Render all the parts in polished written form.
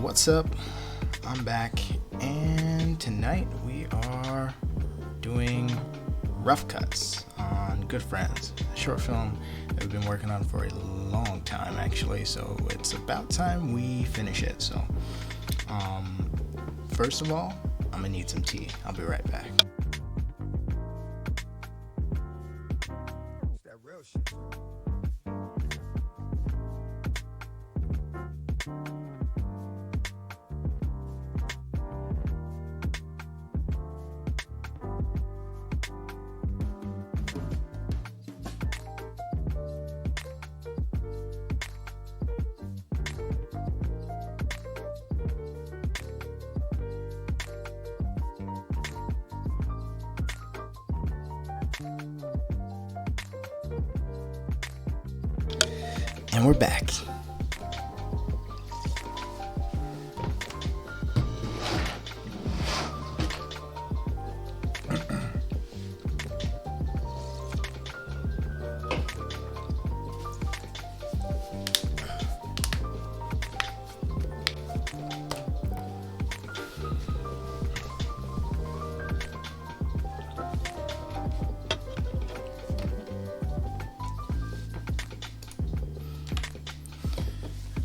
What's up? I'm back, and tonight we are doing Rough Cuts on Good Friends, a short film that we've been working on for a long time actually, so it's about time we finish it. So first of all, I'm gonna need some tea. I'll be right back. That real shit. And we're back.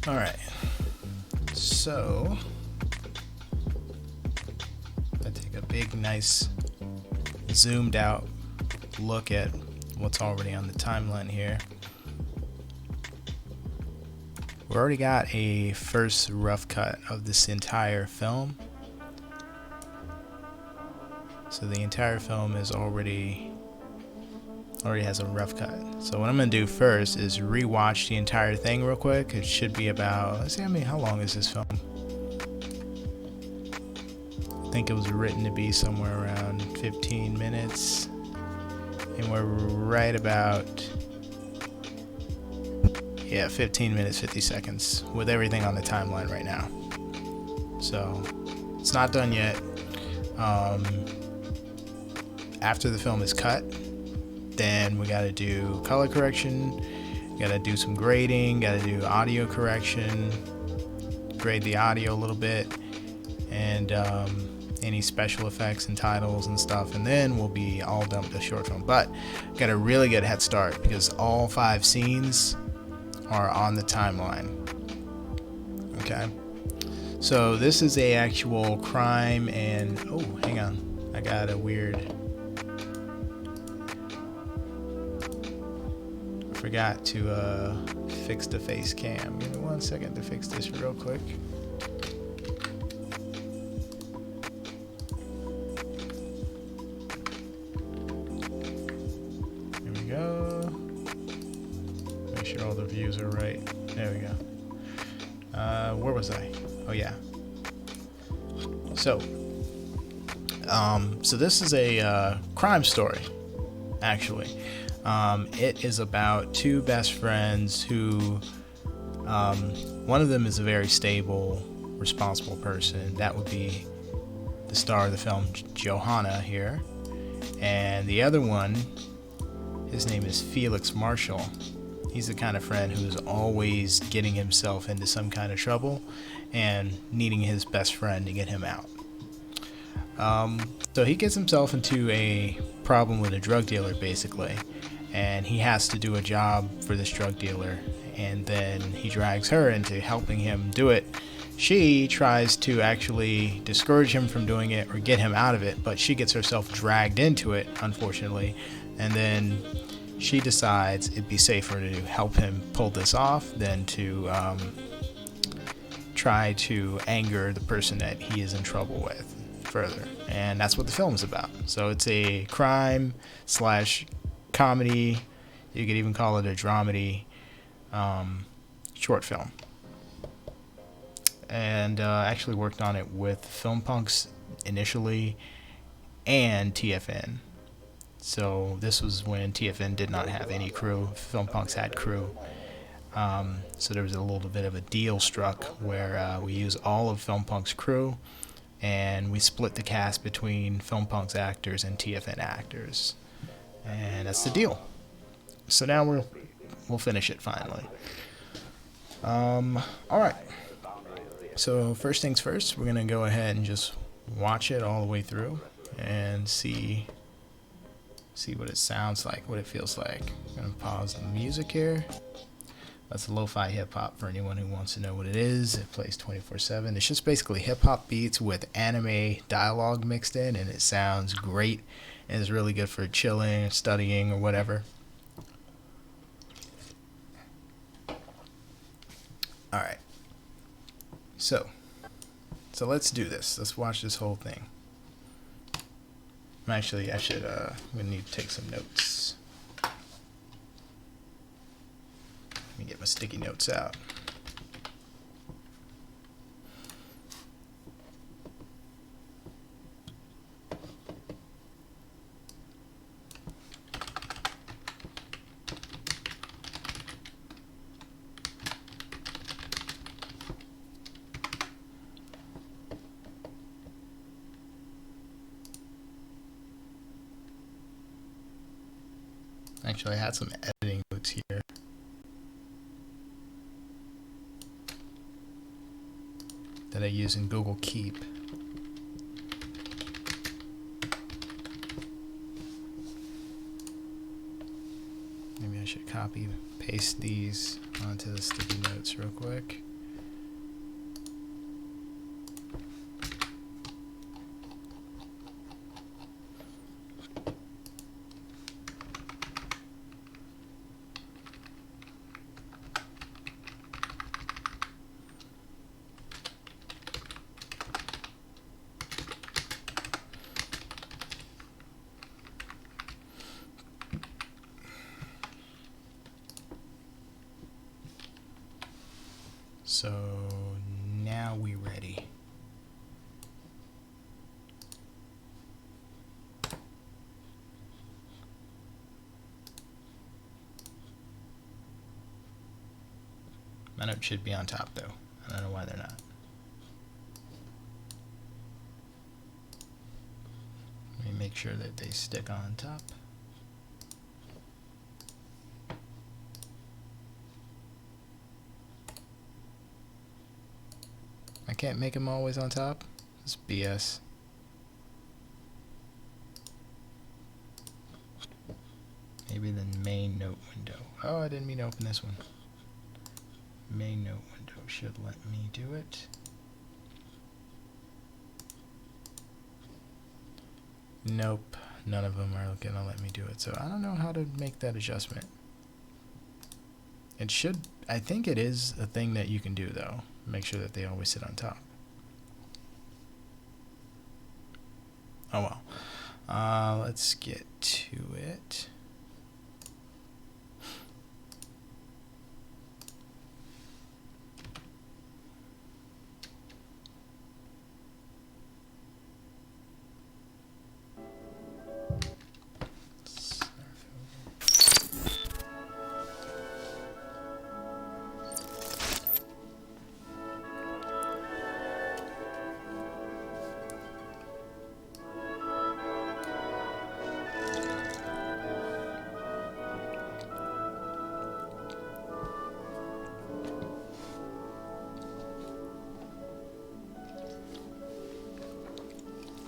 All right, so I take a big, nice, zoomed out look at what's already on the timeline here. We already got a first rough cut of this entire film. So the entire film is already has a rough cut. So what I'm gonna do first is rewatch the entire thing real quick. It should be about, let's see, how long is this film? I think it was written to be somewhere around 15 minutes, and we're right about 15 minutes 50 seconds with everything on the timeline right now. So it's not done yet. After the film is cut, then we got to do color correction, got to do some grading, got to do audio correction, grade the audio a little bit, and any special effects and titles and stuff, and then we'll be all done with the short film. But got a really good head start because all 5 scenes are on the timeline. Okay, so this is a actual crime, and oh, hang on, I got a weird. Forgot to fix the face cam. Give me 1 second to fix this real quick. Here we go. Make sure all the views are right. There we go. Where was I? Oh yeah. So this is a crime story, actually. It is about 2 best friends who, one of them is a very stable, responsible person. That would be the star of the film, Johanna here. And the other one, his name is Felix Marshall. He's the kind of friend who's always getting himself into some kind of trouble and needing his best friend to get him out. So he gets himself into a problem with a drug dealer, basically. And he has to do a job for this drug dealer, and then he drags her into helping him do it. She tries to actually discourage him from doing it or get him out of it, but she gets herself dragged into it, unfortunately, and then she decides it'd be safer to help him pull this off than to try to anger the person that he is in trouble with further. And that's what the film is about. So it's a crime / comedy, you could even call it a dramedy, short film. And I actually worked on it with Film Punks initially and TFN. So this was when TFN did not have any crew. Film Punks had crew. So there was a little bit of a deal struck where we used all of Film Punk's crew, and we split the cast between Film Punk's actors and TFN actors. And that's the deal. So now we'll finish it finally. All right. So first things first, we're gonna go ahead and just watch it all the way through and see what it sounds like, what it feels like. I'm gonna pause the music here. That's lo-fi hip-hop for anyone who wants to know what it is. It plays 24/7. It's just basically hip-hop beats with anime dialogue mixed in, and it sounds great and is really good for chilling, studying, or whatever. All right. So let's do this. Let's watch this whole thing. Actually, we need to take some notes. Let me get my sticky notes out. Actually, I had some editing notes here. That I use in Google Keep. Maybe I should copy and paste these onto the sticky notes real quick. So now we ready. My notes should be on top though. I don't know why they're not. Let me make sure that they stick on top. I can't make them always on top. It's BS. Maybe the main note window. Oh, I didn't mean to open this one. Main note window should let me do it. Nope, none of them are gonna let me do it. So I don't know how to make that adjustment. It should, I think it is a thing that you can do though. Make sure that they always sit on top. Oh well. Let's get to it.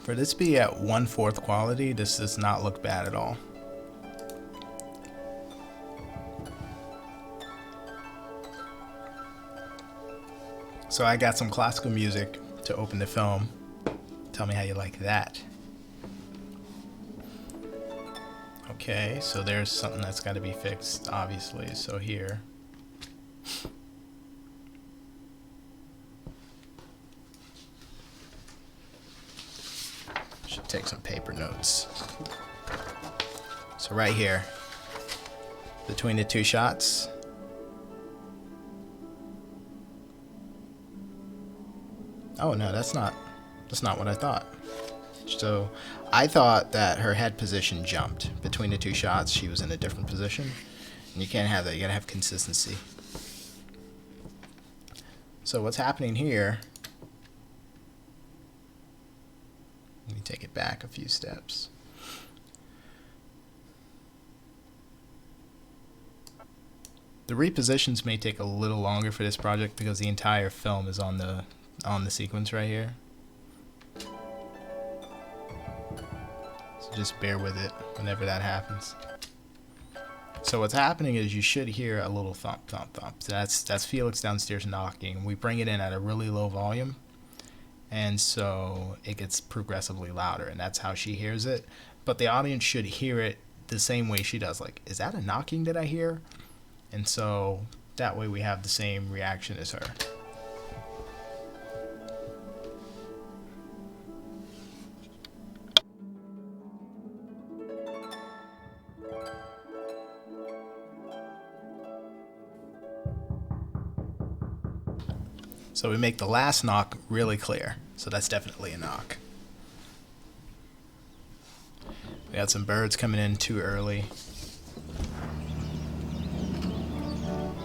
For this to be at 1/4 quality, this does not look bad at all. So I got some classical music to open the film. Tell me how you like that. Okay, so there's something that's got to be fixed, obviously. So here. Should take some paper notes. So right here, between the two shots, oh no, that's not what I thought. So I thought that her head position jumped. Between the two shots, she was in a different position. And you can't have that, you gotta have consistency. So what's happening here, let me take it back a few steps. The repositions may take a little longer for this project because the entire film is on the on the sequence right here. So just bear with it whenever that happens. So what's happening is you should hear a little thump, thump, thump. So that's Felix downstairs knocking. We bring it in at a really low volume, and so it gets progressively louder, and that's how she hears it. But the audience should hear it the same way she does. Like, is that a knocking that I hear? And so that way we have the same reaction as her. So we make the last knock really clear. So that's definitely a knock. We got some birds coming in too early.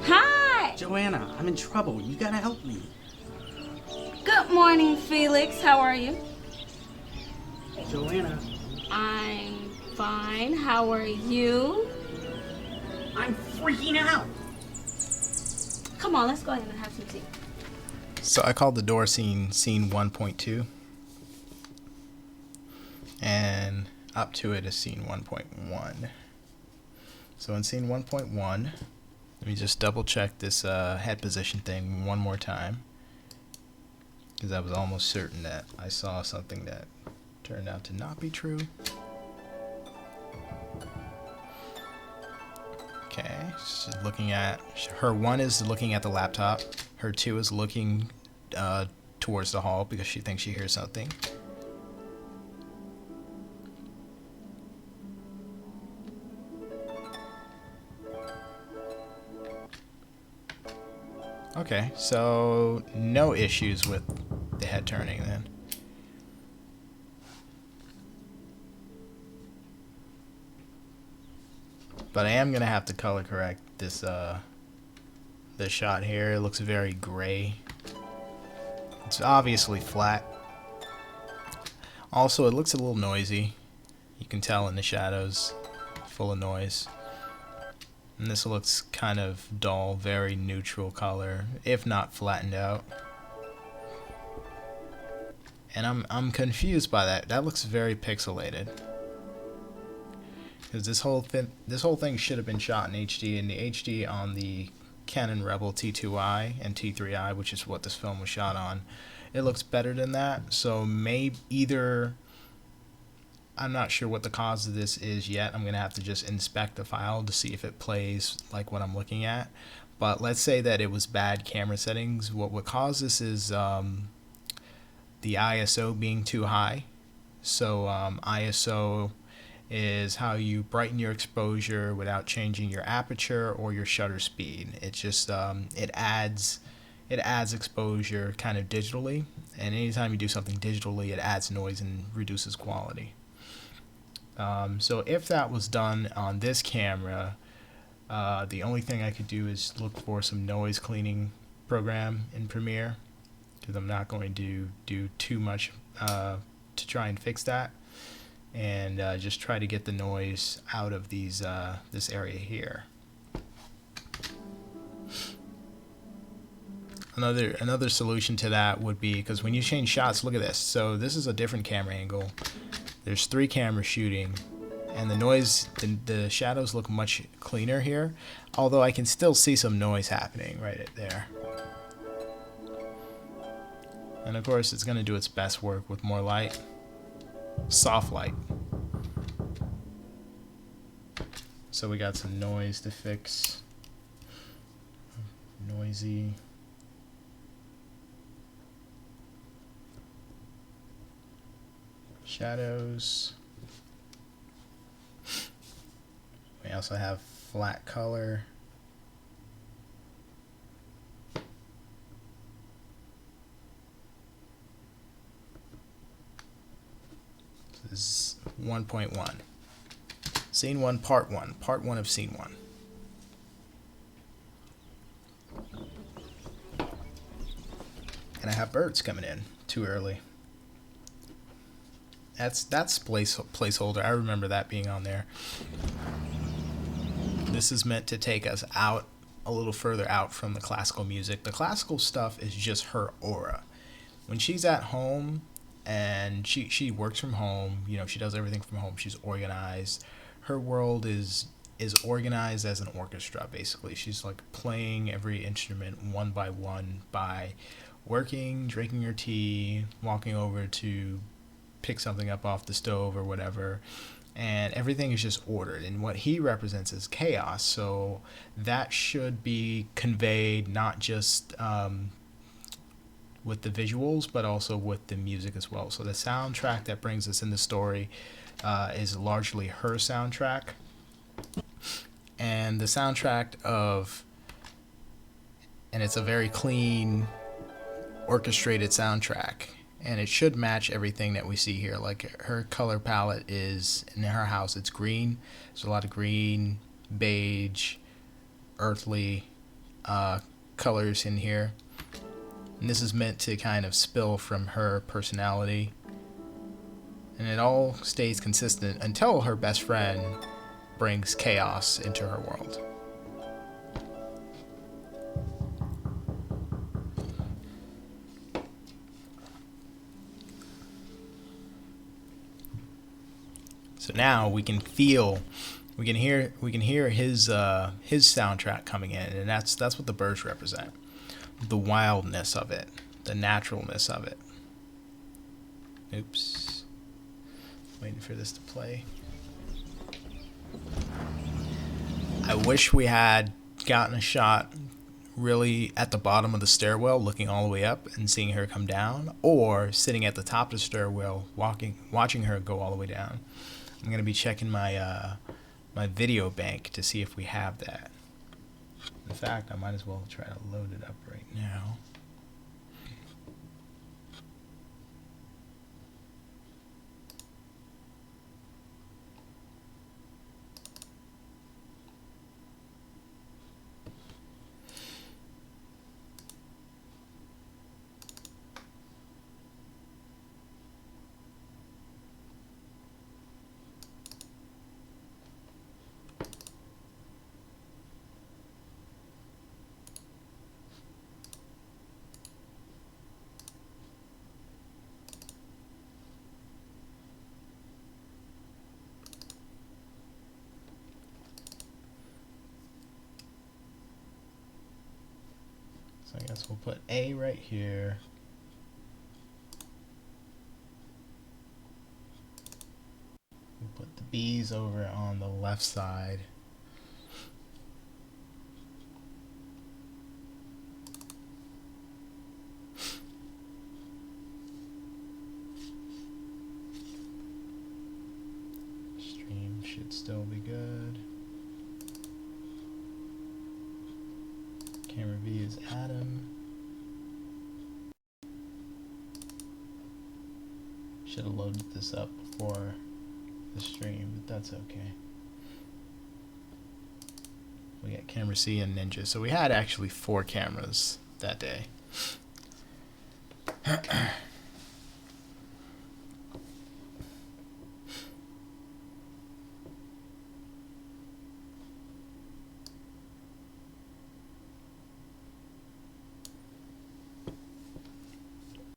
Hi! Joanna, I'm in trouble. You gotta help me. Good morning, Felix. How are you? Joanna, I'm fine. How are you? I'm freaking out. Come on, let's go ahead and have some tea. So I called the door scene 1.2. And up to it is scene 1.1. So in scene 1.1, let me just double check this head position thing one more time, because I was almost certain that I saw something that turned out to not be true. Okay, she's looking at, her 1 is looking at the laptop, her 2 is looking towards the hall because she thinks she hears something. Okay, so no issues with the head turning then. But I am gonna have to color correct this this shot here. It looks very gray. It's obviously flat. Also, it looks a little noisy. You can tell in the shadows, full of noise. And this looks kind of dull, very neutral color, if not flattened out. And I'm confused by that. That looks very pixelated. Because this whole thing should have been shot in HD, and the HD on the Canon Rebel T2i and T3i, which is what this film was shot on, it looks better than that. So maybe either, I'm not sure what the cause of this is yet. I'm gonna have to just inspect the file to see if it plays like what I'm looking at. But let's say that it was bad camera settings. What would cause this is the ISO being too high. So ISO is how you brighten your exposure without changing your aperture or your shutter speed. It just it adds exposure kind of digitally, and anytime you do something digitally, it adds noise and reduces quality. So if that was done on this camera, the only thing I could do is look for some noise cleaning program in Premiere, because I'm not going to do too much to try and fix that, and just try to get the noise out of these this area here. Another solution to that would be, because when you change shots, look at this. So this is a different camera angle. There's 3 cameras shooting, and the noise, the shadows look much cleaner here, although I can still see some noise happening right there. And of course, it's going to do its best work with more light. Soft light. So we got some noise to fix. Noisy. Shadows. We also have flat color. This is 1.1. Scene 1, part 1. Part 1 of scene 1. And I have birds coming in too early. That's placeholder. I remember that being on there. This is meant to take us out a little further out from the classical music. The classical stuff is just her aura. when she's at home and she works from home, she does everything from home. She's organized. Her world is organized as an orchestra, basically. She's like playing every instrument one by one by working, drinking her tea, walking over to pick something up off the stove or whatever, and everything is just ordered. And what he represents is chaos, so that should be conveyed not just with the visuals, but also with the music as well. So the soundtrack that brings us in the story is largely her soundtrack. And the soundtrack and it's a very clean, orchestrated soundtrack. And it should match everything that we see here. Like her color palette is, in her house, it's green. There's a lot of green, beige, earthly colors in here. And this is meant to kind of spill from her personality. And it all stays consistent until her best friend brings chaos into her world. So now we can hear his soundtrack coming in, and that's what the birds represent. The wildness of it, the naturalness of it. Oops. Waiting for this to play. I wish we had gotten a shot really at the bottom of the stairwell, looking all the way up and seeing her come down, or sitting at the top of the stairwell, watching her go all the way down. I'm gonna be checking my my video bank to see if we have that. In fact, I might as well try to load it up right now. So I guess we'll put A right here. We'll put the B's over on the left side. Stream should still be good. Camera V is Adam. Should have loaded this up before the stream, but that's okay. We got camera C and Ninja, so we had actually 4 cameras that day.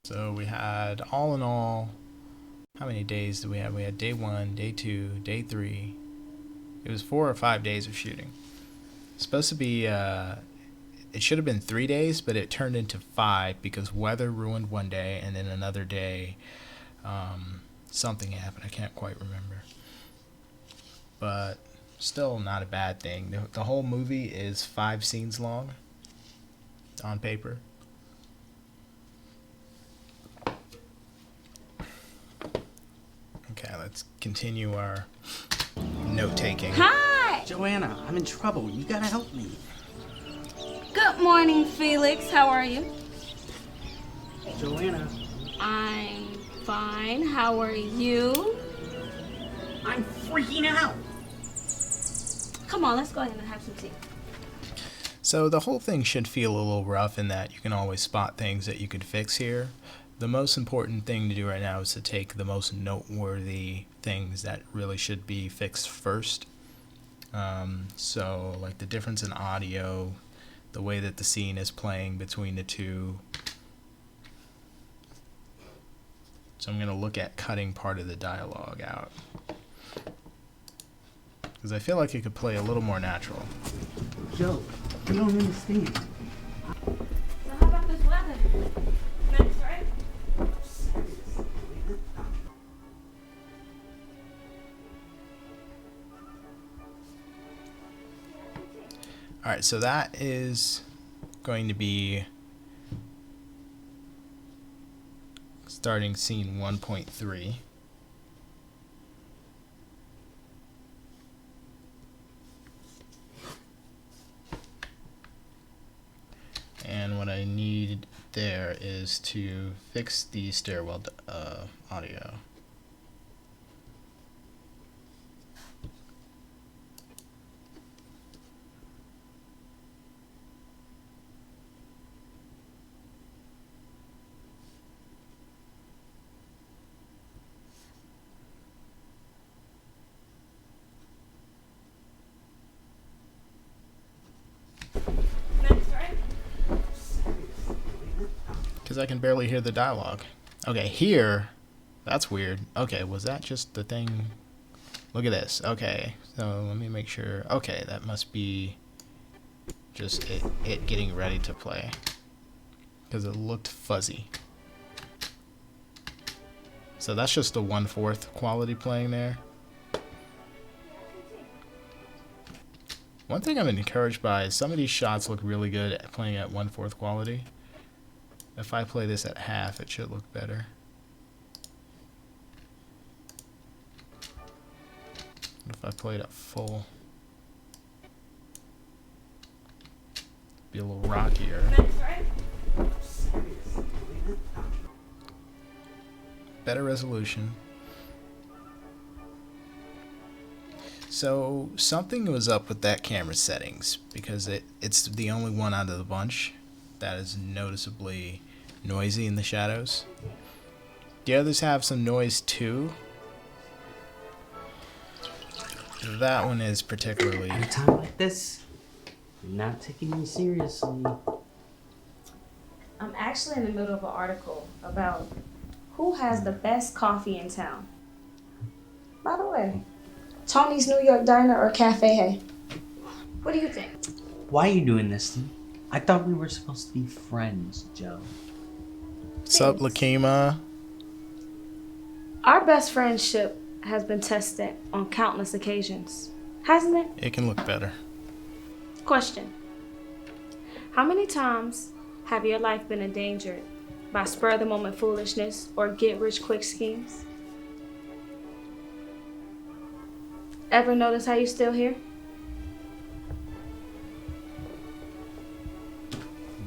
So we had, all in all, how many days did we have? We had day 1, day 2, day 3. It was 4 or 5 days of shooting. It's supposed to be, it should have been 3 days, but it turned into 5 because weather ruined one day, and then another day, something happened. I can't quite remember. But still not a bad thing. The whole movie is 5 scenes long on paper. Okay, let's continue our note-taking. Hi! Joanna, I'm in trouble. You gotta help me. Good morning, Felix. How are you? Joanna, I'm fine. How are you? I'm freaking out. Come on, let's go ahead and have some tea. So the whole thing should feel a little rough in that you can always spot things that you could fix here. The most important thing to do right now is to take the most noteworthy things that really should be fixed first. So like the difference in audio, the way that the scene is playing between the two, So I'm going to look at cutting part of the dialogue out. Because I feel like it could play a little more natural. Joe, you don't understand. So how about this weather? Nice, right? Alright, so that is going to be starting scene 1.3. And what I need there is to fix the stairwell audio. Nice, right? Because I can barely hear the dialogue. Okay, here, that's weird. Okay, was that just the thing? Look at this. Okay, so let me make sure. Okay, that must be just it getting ready to play. Because it looked fuzzy. So that's just the 1/4 quality playing there. One thing I'm encouraged by is some of these shots look really good at playing at 1/4 quality. If I play this at half, it should look better. If I play it at full, be a little rockier. Nice, right? Better resolution. So something was up with that camera settings because it's the only one out of the bunch that is noticeably noisy in the shadows. The others have some noise too. That one is particularly... At a time like this, you're not taking me seriously. I'm actually in the middle of an article about who has the best coffee in town. By the way, Tony's New York Diner or Cafe Hey? What do you think? Why are you doing this to me? I thought we were supposed to be friends, Joe. Sup, Lakima? Our best friendship has been tested on countless occasions, hasn't it? It can look better. Question. How many times have your life been endangered by spur-of-the-moment foolishness or get-rich-quick schemes? Ever notice how you're still here?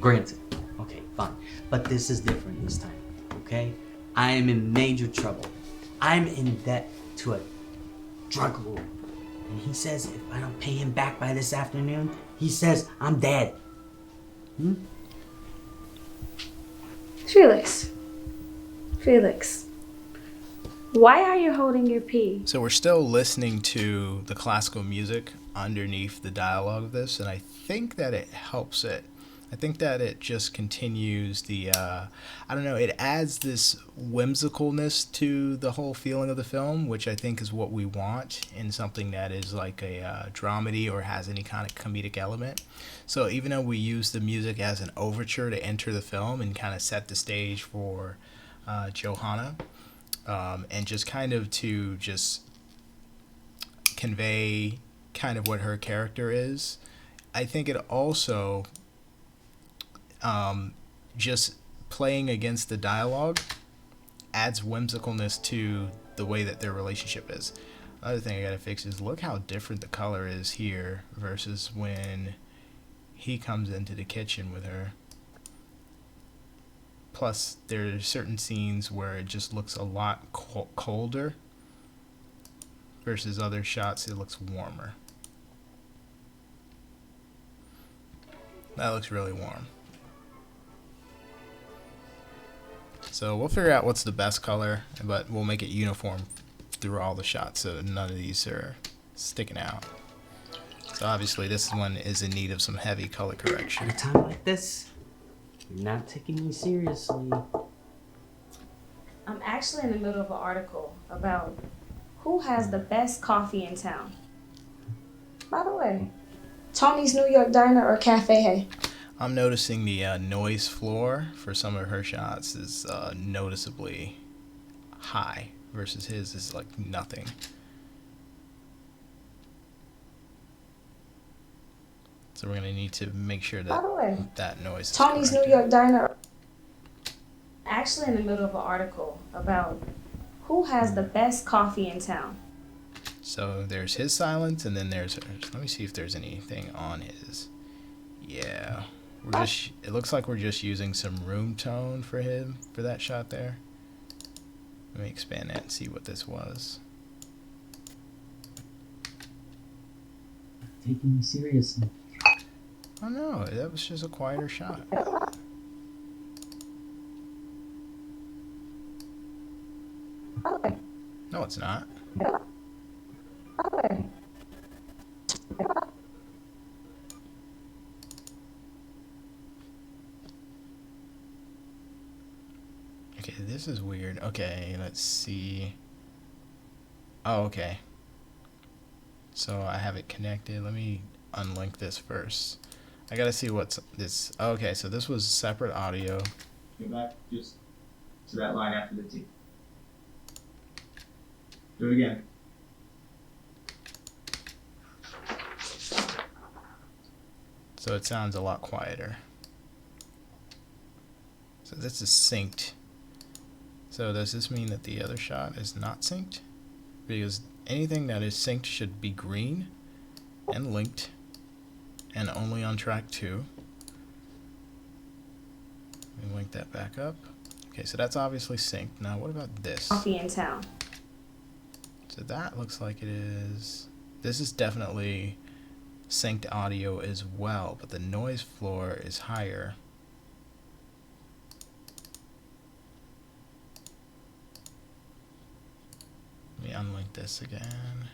Granted. Okay, fine. But this is different this time, okay? I am in major trouble. I'm in debt to a drug lord. And he says if I don't pay him back by this afternoon, he says I'm dead. Felix, why are you holding your pee? So we're still listening to the classical music underneath the dialogue of this, and I think that it helps it. I think that it just continues the, I don't know, it adds this whimsicalness to the whole feeling of the film, which I think is what we want in something that is like a dramedy or has any kind of comedic element. So even though we use the music as an overture to enter the film and kind of set the stage for Johanna, and just kind of to just convey kind of what her character is, I think it also... just playing against the dialogue adds whimsicalness to the way that their relationship is. Another thing I gotta fix is look how different the color is here versus when he comes into the kitchen with her. Plus, there are certain scenes where it just looks a lot colder versus other shots it looks warmer. That looks really warm. So we'll figure out what's the best color, but we'll make it uniform through all the shots so none of these are sticking out. So obviously this one is in need of some heavy color correction. At a time like this, you're not taking me seriously. I'm actually in the middle of an article about who has the best coffee in town. By the way, Tony's New York Diner or Cafe Hey? I'm noticing the noise floor for some of her shots is noticeably high versus his is like nothing. So we're gonna need to make sure By the way, that that noise is Tony's New corrected. York Diner. Actually in the middle of an article about who has the best coffee in town. So there's his silence, and then there's hers. Let me see if there's anything on his. Yeah, we're just. It looks like we're just using some room tone for him for that shot there. Let me expand that and see what this was. Taking me seriously. Oh no, that was just a quieter shot. No, it's not. Okay, this is weird. Okay, let's see. Oh, okay. So I have it connected. Let me unlink this first. I gotta see what's this. Okay, so this was separate audio. Go back just to that line after the T. Do it again. So it sounds a lot quieter. So this is synced. So does this mean that the other shot is not synced? Because anything that is synced should be green and linked and only on track 2. Let me link that back up. Okay, so that's obviously synced. Now what about this? Coffee in town. So that looks like it is. This is definitely synced audio as well, but the noise floor is higher. Let me unlink this again.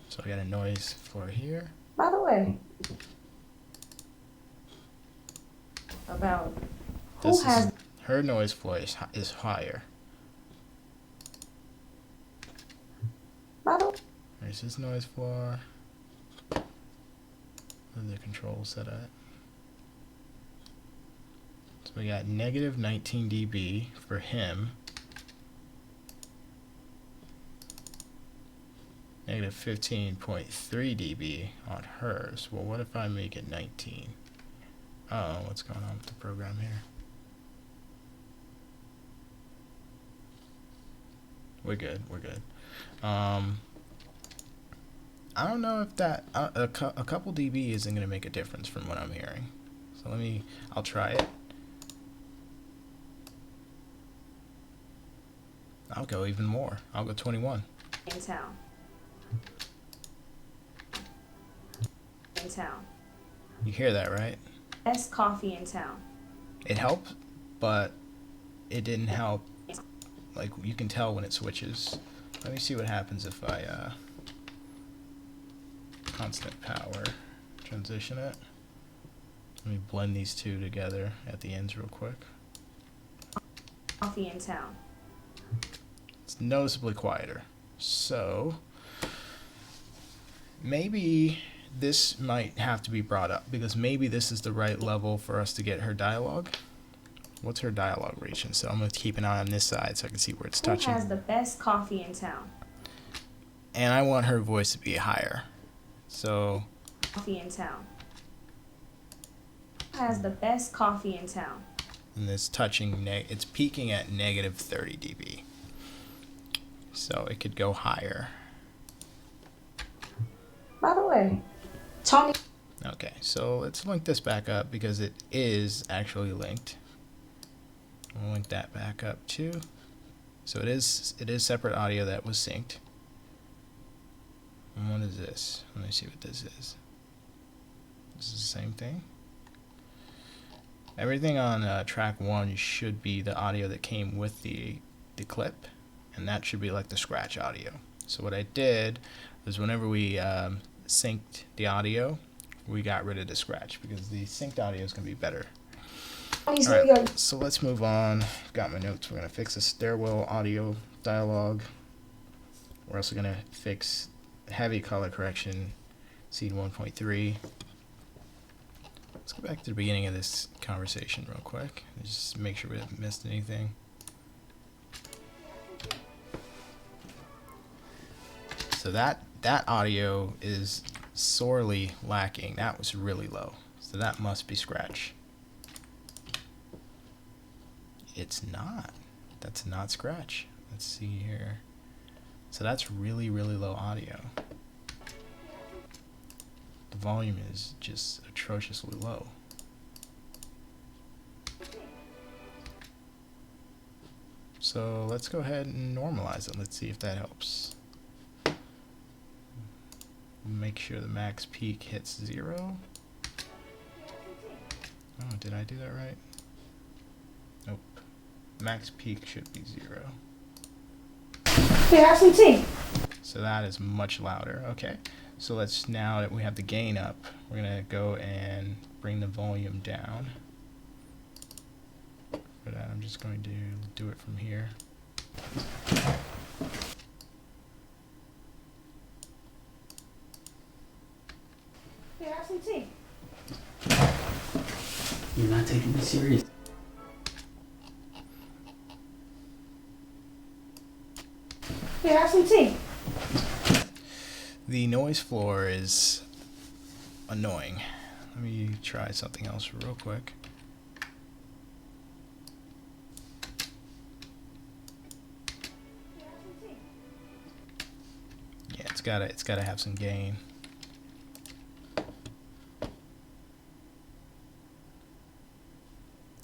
So I got a noise floor here. By the way, about who This has is her noise floor is higher. by the There's his noise floor. Where the control set at. So we got negative 19 dB for him. Negative 15.3 dB on hers. Well, what if I make it 19? Oh, what's going on with the program here? We're good. We're good. I don't know if that a couple dB isn't going to make a difference from what I'm hearing. So I'll try it. I'll go even more. I'll go 21. in town. In town. You hear that, right? Best coffee in town. It helped, but it didn't help. Like, you can tell when it switches. Let me see what happens if I constant power transition it. Let me blend these two together at the ends real quick. Coffee in town. It's noticeably quieter. So maybe this might have to be brought up, because maybe this is the right level for us to get her dialogue. What's her dialogue reaching? So I'm going to keep an eye on this side so I can see where it's Who touching. has the best coffee in town? And I want her voice to be higher. So Coffee in town. Who has the best coffee in town? and it's touching, it's peaking at negative 30 dB. So it could go higher. By the way, Tony. Okay, so let's link this back up because it is actually linked. We'll link that back up too. So it is separate audio that was synced. And what is this? Let me see what this is. This is the same thing. Everything on track 1 should be the audio that came with the clip, and that should be like the scratch audio. So what I did was whenever we synced the audio, we got rid of the scratch because the synced audio is going to be better. Tony's All New York. right, so let's move on. I've got my notes. We're gonna fix the stairwell audio dialogue. We're also gonna fix heavy color correction, scene 1.3. Let's go back to the beginning of this conversation real quick and just make sure we haven't missed anything. So that audio is sorely lacking. That was really low. So that must be Scratch. It's not. That's not Scratch. Let's see here. So that's really, really low audio. The volume is just atrociously low. So let's go ahead and normalize it. Let's see if that helps. Make sure the max peak hits 0. Oh, did I do that right? Nope. Max peak should be 0. Here, have some tea. So that is much louder. Okay. So let's, now that we have the gain up, we're going to go and bring the volume down. For that, I'm just going to do it from here. Here, have some tea. You're not taking me serious. Here, have some tea. The noise floor is annoying. Let me try something else real quick. Yeah, it's gotta have some gain.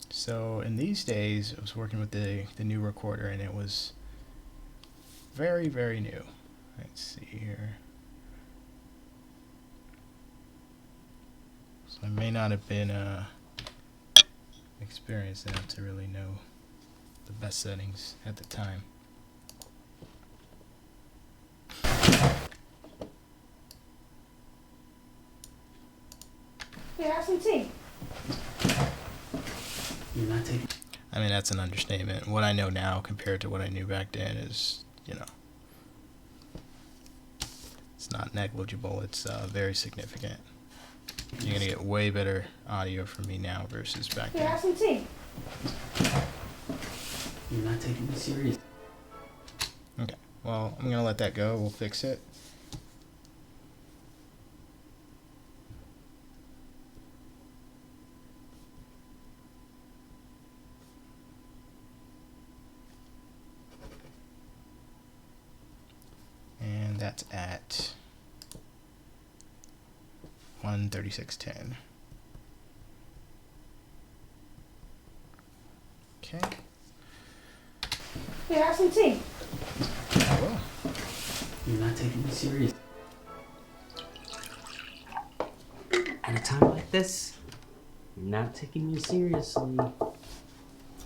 So in these days, I was working with the new recorder, and it was very, very new. Let's see here. So I may not have been experienced enough to really know the best settings at the time. Here, have some tea. You're not taking. I mean, that's an understatement. What I know now compared to what I knew back then is, you know, it's not negligible. It's very significant. You're gonna get way better audio from me now versus back Here, then. have some tea. You're not taking me serious. Okay, well, I'm gonna let that go. We'll fix it. And that's at 136.10. Okay. Here, have some tea. Well, You're not taking me serious. At a time like this, you're not taking me seriously.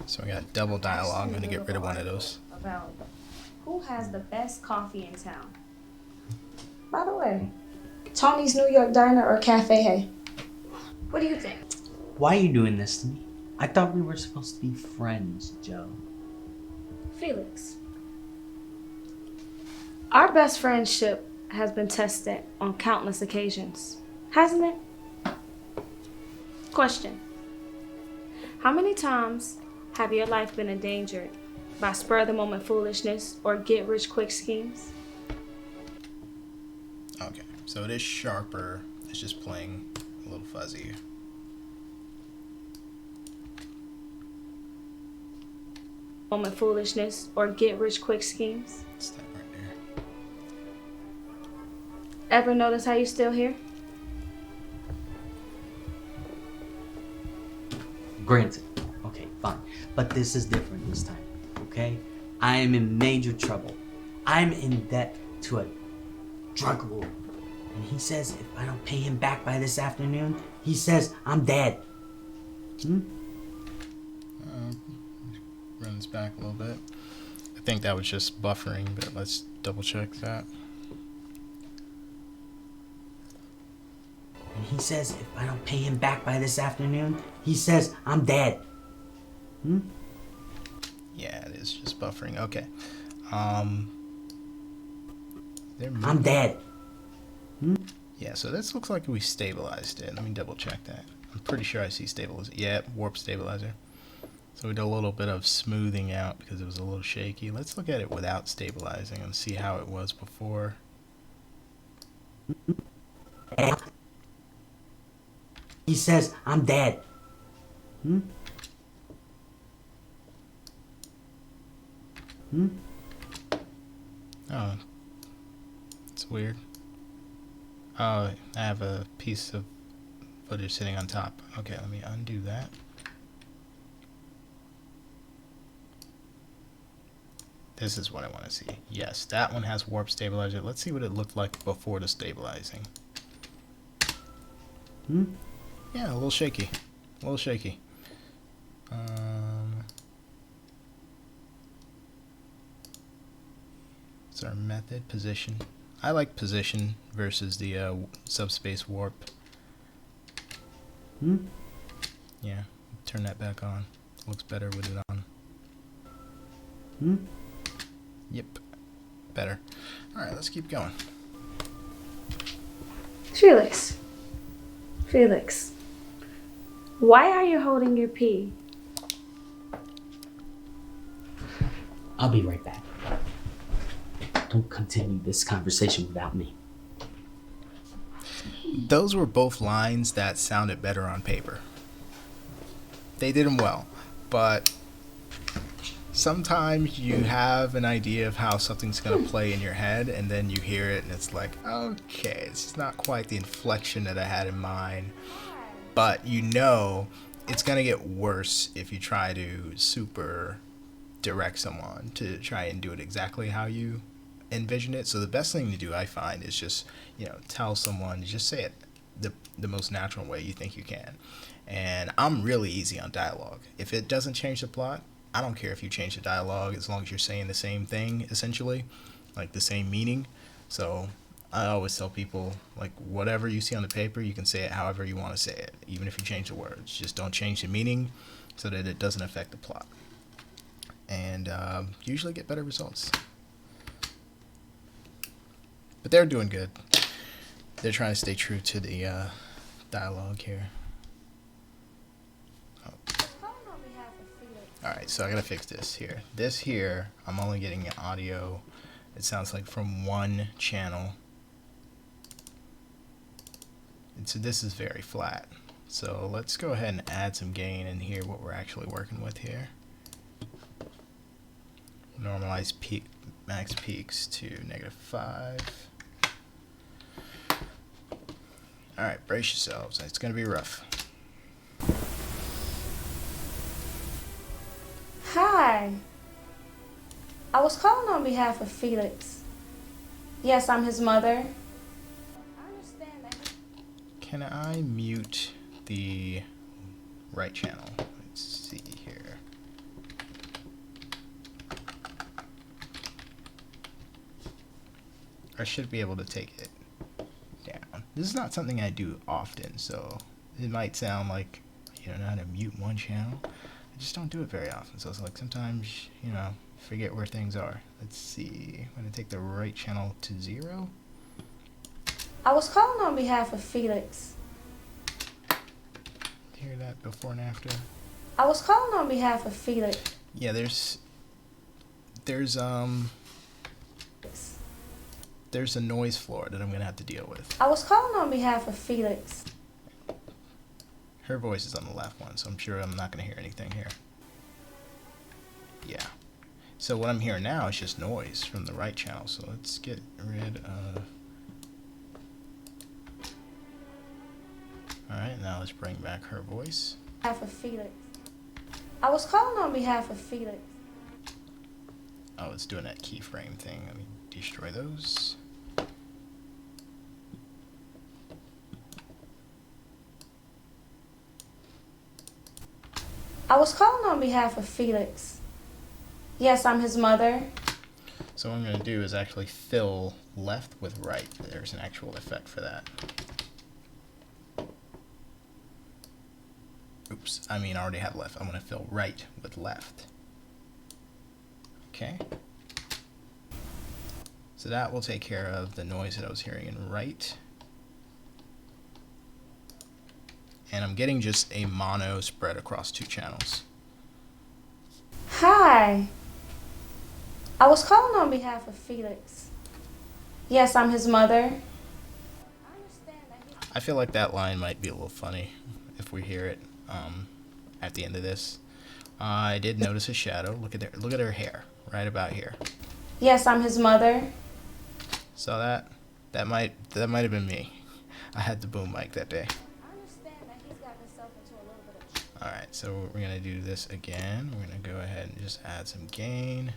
so we got double dialogue. I'm gonna get rid of one of those. About who has the best coffee in town. By the way, Tony's New York Diner or Cafe Hey? What do you think? Why are you doing this to me? I thought we were supposed to be friends, Joe. Felix, our best friendship has been tested on countless occasions, hasn't it? Question: how many times have your life been endangered by spur-of-the-moment foolishness or get-rich-quick schemes? Okay, so it is sharper. It's just playing a little fuzzy. Moment foolishness or get-rich-quick schemes? It's that right there. Ever notice how you still here? Granted. Okay, fine. But this is different this time, okay? I am in major trouble. I'm in debt to a drug lord. And he says if I don't pay him back by this afternoon, he says I'm dead. Run this back a little bit. I think that was just buffering, but let's double check that. And he says if I don't pay him back by this afternoon, he says I'm dead. Yeah, it is just buffering. Okay. I'm dead. Yeah, so this looks like we stabilized it. Let me double check that. I'm pretty sure I see stabilizer. Yeah, warp stabilizer. So we did a little bit of smoothing out because it was a little shaky. Let's look at it without stabilizing and see how it was before. He says, I'm dead. Oh, it's weird. Oh, I have a piece of footage sitting on top. Okay, let me undo that. This is what I want to see. Yes, that one has warp stabilizer. Let's see what it looked like before the stabilizing. Yeah, a little shaky. A little shaky. What's our method? Position. I like position versus the subspace warp. Yeah, turn that back on. Looks better with it on. Yep, better. Alright, let's keep going. Felix. Felix. Why are you holding your pee? I'll be right back. Don't continue this conversation without me. Those were both lines that sounded better on paper. They did them well, but sometimes you have an idea of how something's going to play in your head, and then you hear it and it's like, okay, it's not quite the inflection that I had in mind, but you know it's going to get worse if you try to super direct someone to try and do it exactly how you envision it. So the best thing to do, I find, is just, tell someone, just say it the most natural way you think you can. And I'm really easy on dialogue. If it doesn't change the plot, I don't care if you change the dialogue, as long as you're saying the same thing, essentially, like the same meaning. So I always tell people, like, whatever you see on the paper, you can say it however you want to say it, even if you change the words. Just don't change the meaning so that it doesn't affect the plot. And usually get better results. But they're doing good. They're trying to stay true to the dialogue here. Alright, so I gotta fix this here. This here, I'm only getting audio, it sounds like, from one channel. And so this is very flat. So let's go ahead and add some gain and hear what we're actually working with here. Normalize peak, max peaks to -5. Alright, brace yourselves. It's gonna be rough. Hi. I was calling on behalf of Felix. Yes, I'm his mother. I understand that. Can I mute the right channel? Let's see here. I should be able to take it down. This is not something I do often, so it might sound like you don't know how to mute one channel. I just don't do it very often, so it's like sometimes, forget where things are. Let's see. I'm going to take the right channel to 0. I was calling on behalf of Felix. Hear that before and after? I was calling on behalf of Felix. Yeah, there's a noise floor that I'm going to have to deal with. I was calling on behalf of Felix. Her voice is on the left one, so I'm sure I'm not going to hear anything here. Yeah. So what I'm hearing now is just noise from the right channel. So let's get rid of... Alright, now let's bring back her voice. Behalf of Felix. I was calling on behalf of Felix. Oh, it's doing that keyframe thing. Let me destroy those. I was calling on behalf of Felix. Yes, I'm his mother. So what I'm going to do is actually fill left with right. There's an actual effect for that. Oops, I mean I already have left. I'm going to fill right with left. Okay. So that will take care of the noise that I was hearing in right. And I'm getting just a mono spread across 2 channels. Hi. I was calling on behalf of Felix. Yes, I'm his mother. I feel like that line might be a little funny if we hear it at the end of this. I did notice a shadow. Look at her hair right about here. Yes, I'm his mother. So that might have been me. I had the boom mic that day. I understand that he's gotten himself into a little bit of trouble. All right, so we're gonna do this again. We're gonna go ahead and just add some gain.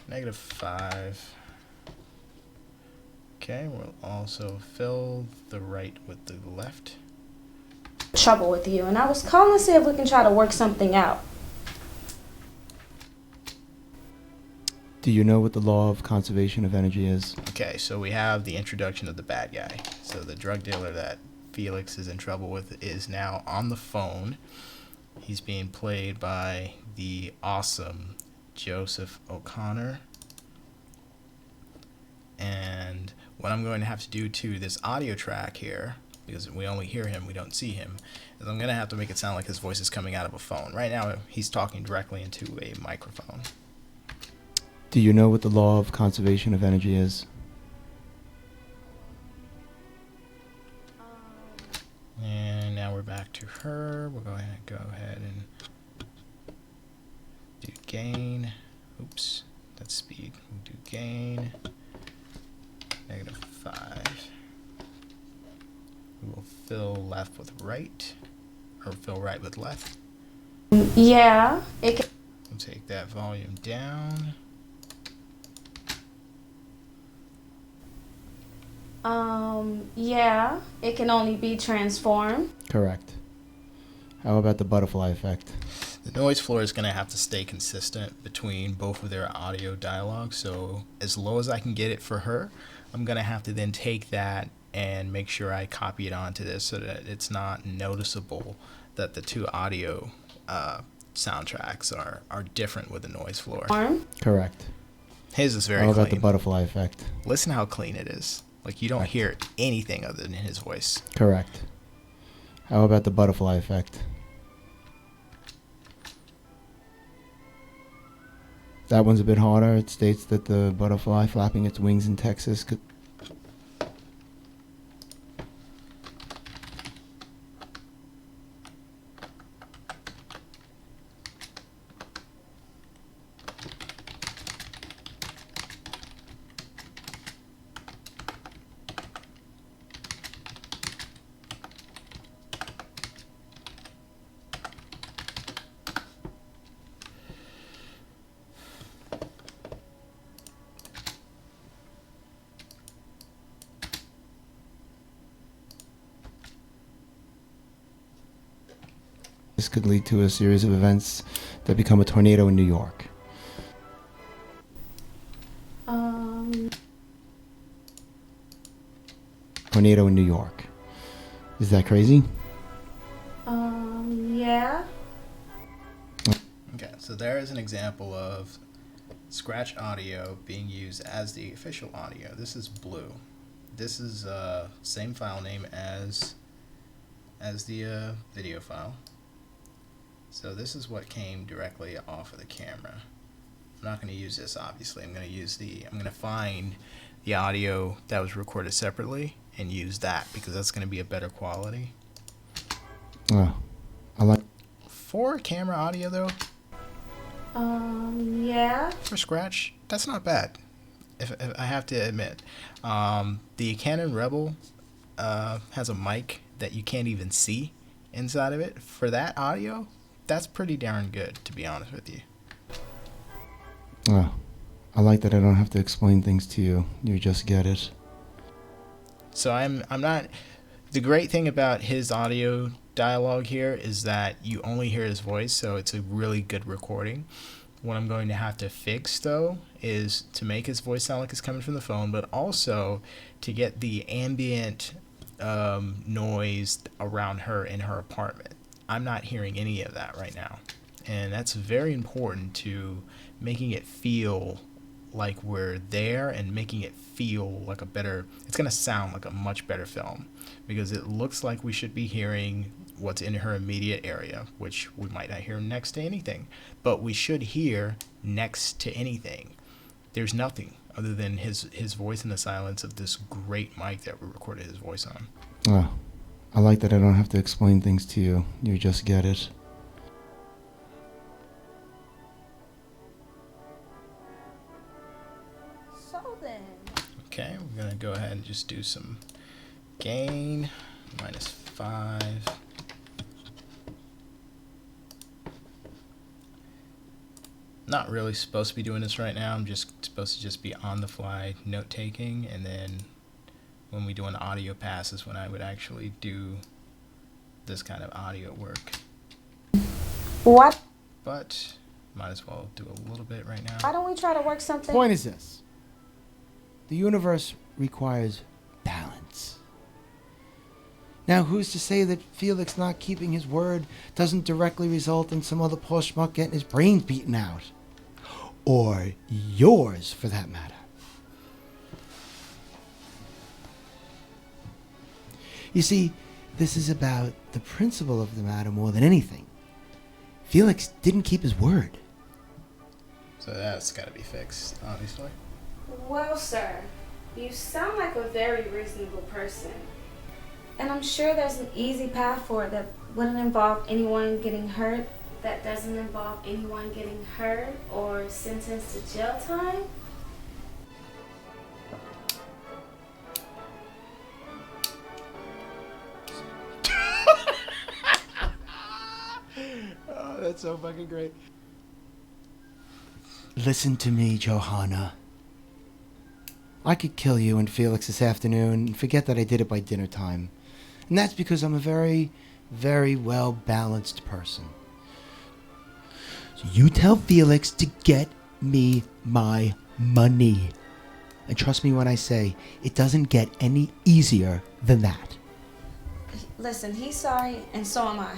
-5. Okay, we'll also fill the right with the left. Trouble with you, and I was calling to see if we can try to work something out. Do you know what the law of conservation of energy is? Okay, so we have the introduction of the bad guy. So the drug dealer that Felix is in trouble with is now on the phone. He's being played by the awesome Joseph O'Connor. And what I'm going to have to do to this audio track here, because we only hear him, we don't see him, is I'm going to have to make it sound like his voice is coming out of a phone. Right now, he's talking directly into a microphone. Do you know what the law of conservation of energy is? And now we're back to her. We'll go ahead and do gain. Oops, that's speed. We'll do gain. -5. We will fill left with right, or fill right with left. Yeah, it can. We'll take that volume down. Yeah, it can only be transformed. Correct. How about the butterfly effect? The noise floor is going to have to stay consistent between both of their audio dialogue. So as low as I can get it for her, I'm going to have to then take that and make sure I copy it onto this so that it's not noticeable that the 2 audio soundtracks are different with the noise floor. Correct. His is very How clean. about the butterfly effect? Listen how clean it is. Like, you don't hear anything other than his voice. Correct. How about the butterfly effect? That one's a bit harder. It states that the butterfly flapping its wings in Texas could... This could lead to a series of events that become a tornado in New York. Tornado in New York. Is that crazy? Yeah. Okay, so there is an example of Scratch audio being used as the official audio. This is blue. This is same file name as the video file. So this is what came directly off of the camera. I'm not going to use this, obviously. I'm going to find the audio that was recorded separately and use that, because that's going to be a better quality. Oh, I like... For camera audio, though, Yeah. for Scratch, that's not bad, if I have to admit. The Canon Rebel has a mic that you can't even see inside of it. For that audio, that's pretty darn good, to be honest with you. Oh, I like that I don't have to explain things to you. You just get it. So I'm not... The great thing about his audio dialogue here is that you only hear his voice, so it's a really good recording. What I'm going to have to fix, though, is to make his voice sound like it's coming from the phone, but also to get the ambient noise around her in her apartment. I'm not hearing any of that right now. And that's very important to making it feel like we're there and making it feel like it's going to sound like a much better film, because it looks like we should be hearing what's in her immediate area, which we might not hear next to anything, but we should hear next to anything. There's nothing other than his voice in the silence of this great mic that we recorded his voice on. Oh, I like that I don't have to explain things to you. You just get it. So then. Okay, we're gonna go ahead and just do some gain, -5. Not really supposed to be doing this right now. I'm just supposed to just be on the fly note taking, and then when we do an audio pass is when I would actually do this kind of audio work. What? But might as well do a little bit right now. Why don't we try to work something? Point is this. The universe requires balance. Now, who's to say that Felix not keeping his word doesn't directly result in some other poor schmuck getting his brains beaten out? Or yours, for that matter. You see, this is about the principle of the matter more than anything. Felix didn't keep his word. So that's got to be fixed, obviously. Well, sir, you sound like a very reasonable person. And I'm sure there's an easy path for it that wouldn't involve anyone getting hurt, that doesn't involve anyone getting hurt or sentenced to jail time. Oh, that's so fucking great. Listen to me, Johanna. I could kill you and Felix this afternoon and forget that I did it by dinner time. And that's because I'm a very, very well-balanced person. So you tell Felix to get me my money. And trust me when I say, it doesn't get any easier than that. Listen, he's sorry, and so am I.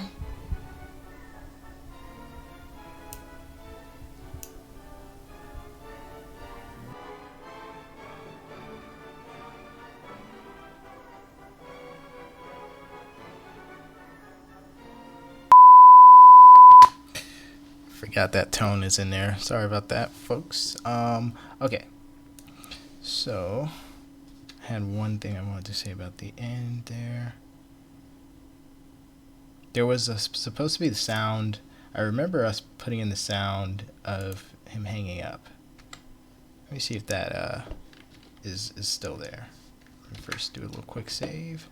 Forgot that tone is in there. Sorry about that, folks. Okay. So, I had one thing I wanted to say about the end there. There was supposed to be the sound. I remember us putting in the sound of him hanging up. Let me see if that is still there. Let me first do a little quick save.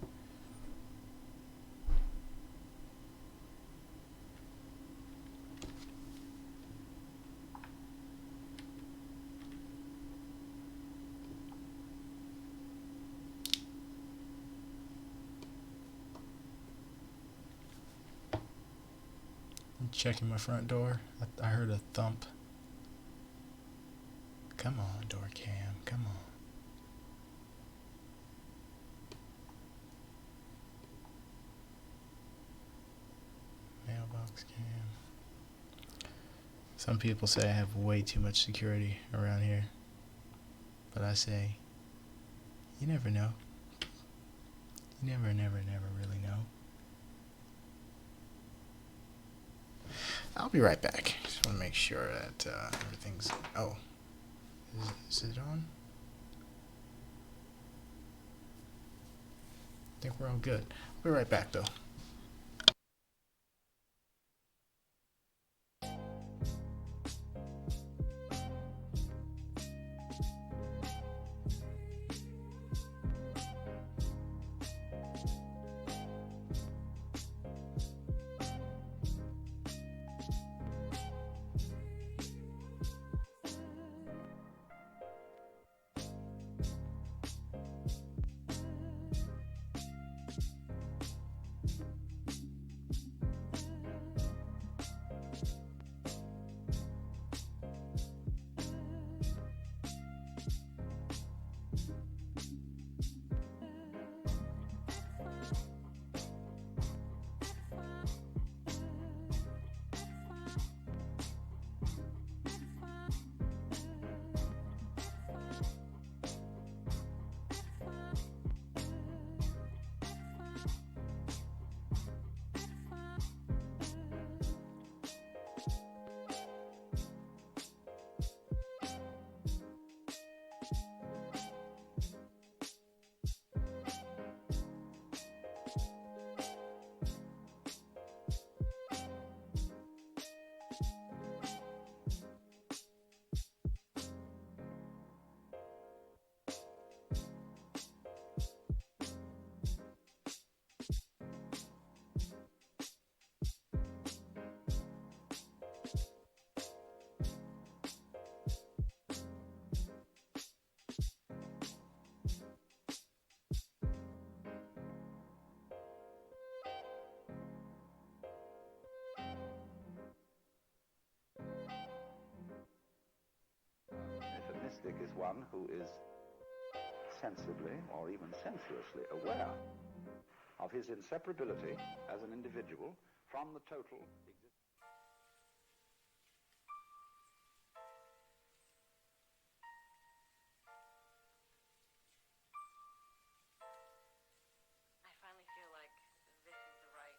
Checking my front door. I heard a thump. Come on, door cam. Come on. Mailbox cam. Some people say I have way too much security around here. But I say, you never know. You never really know. I'll be right back. Just want to make sure that everything's... Oh. Is it on? I think we're all good. I'll be right back, though. one who is sensibly or even sensuously aware of his inseparability as an individual from the total existence. I finally feel like this is the right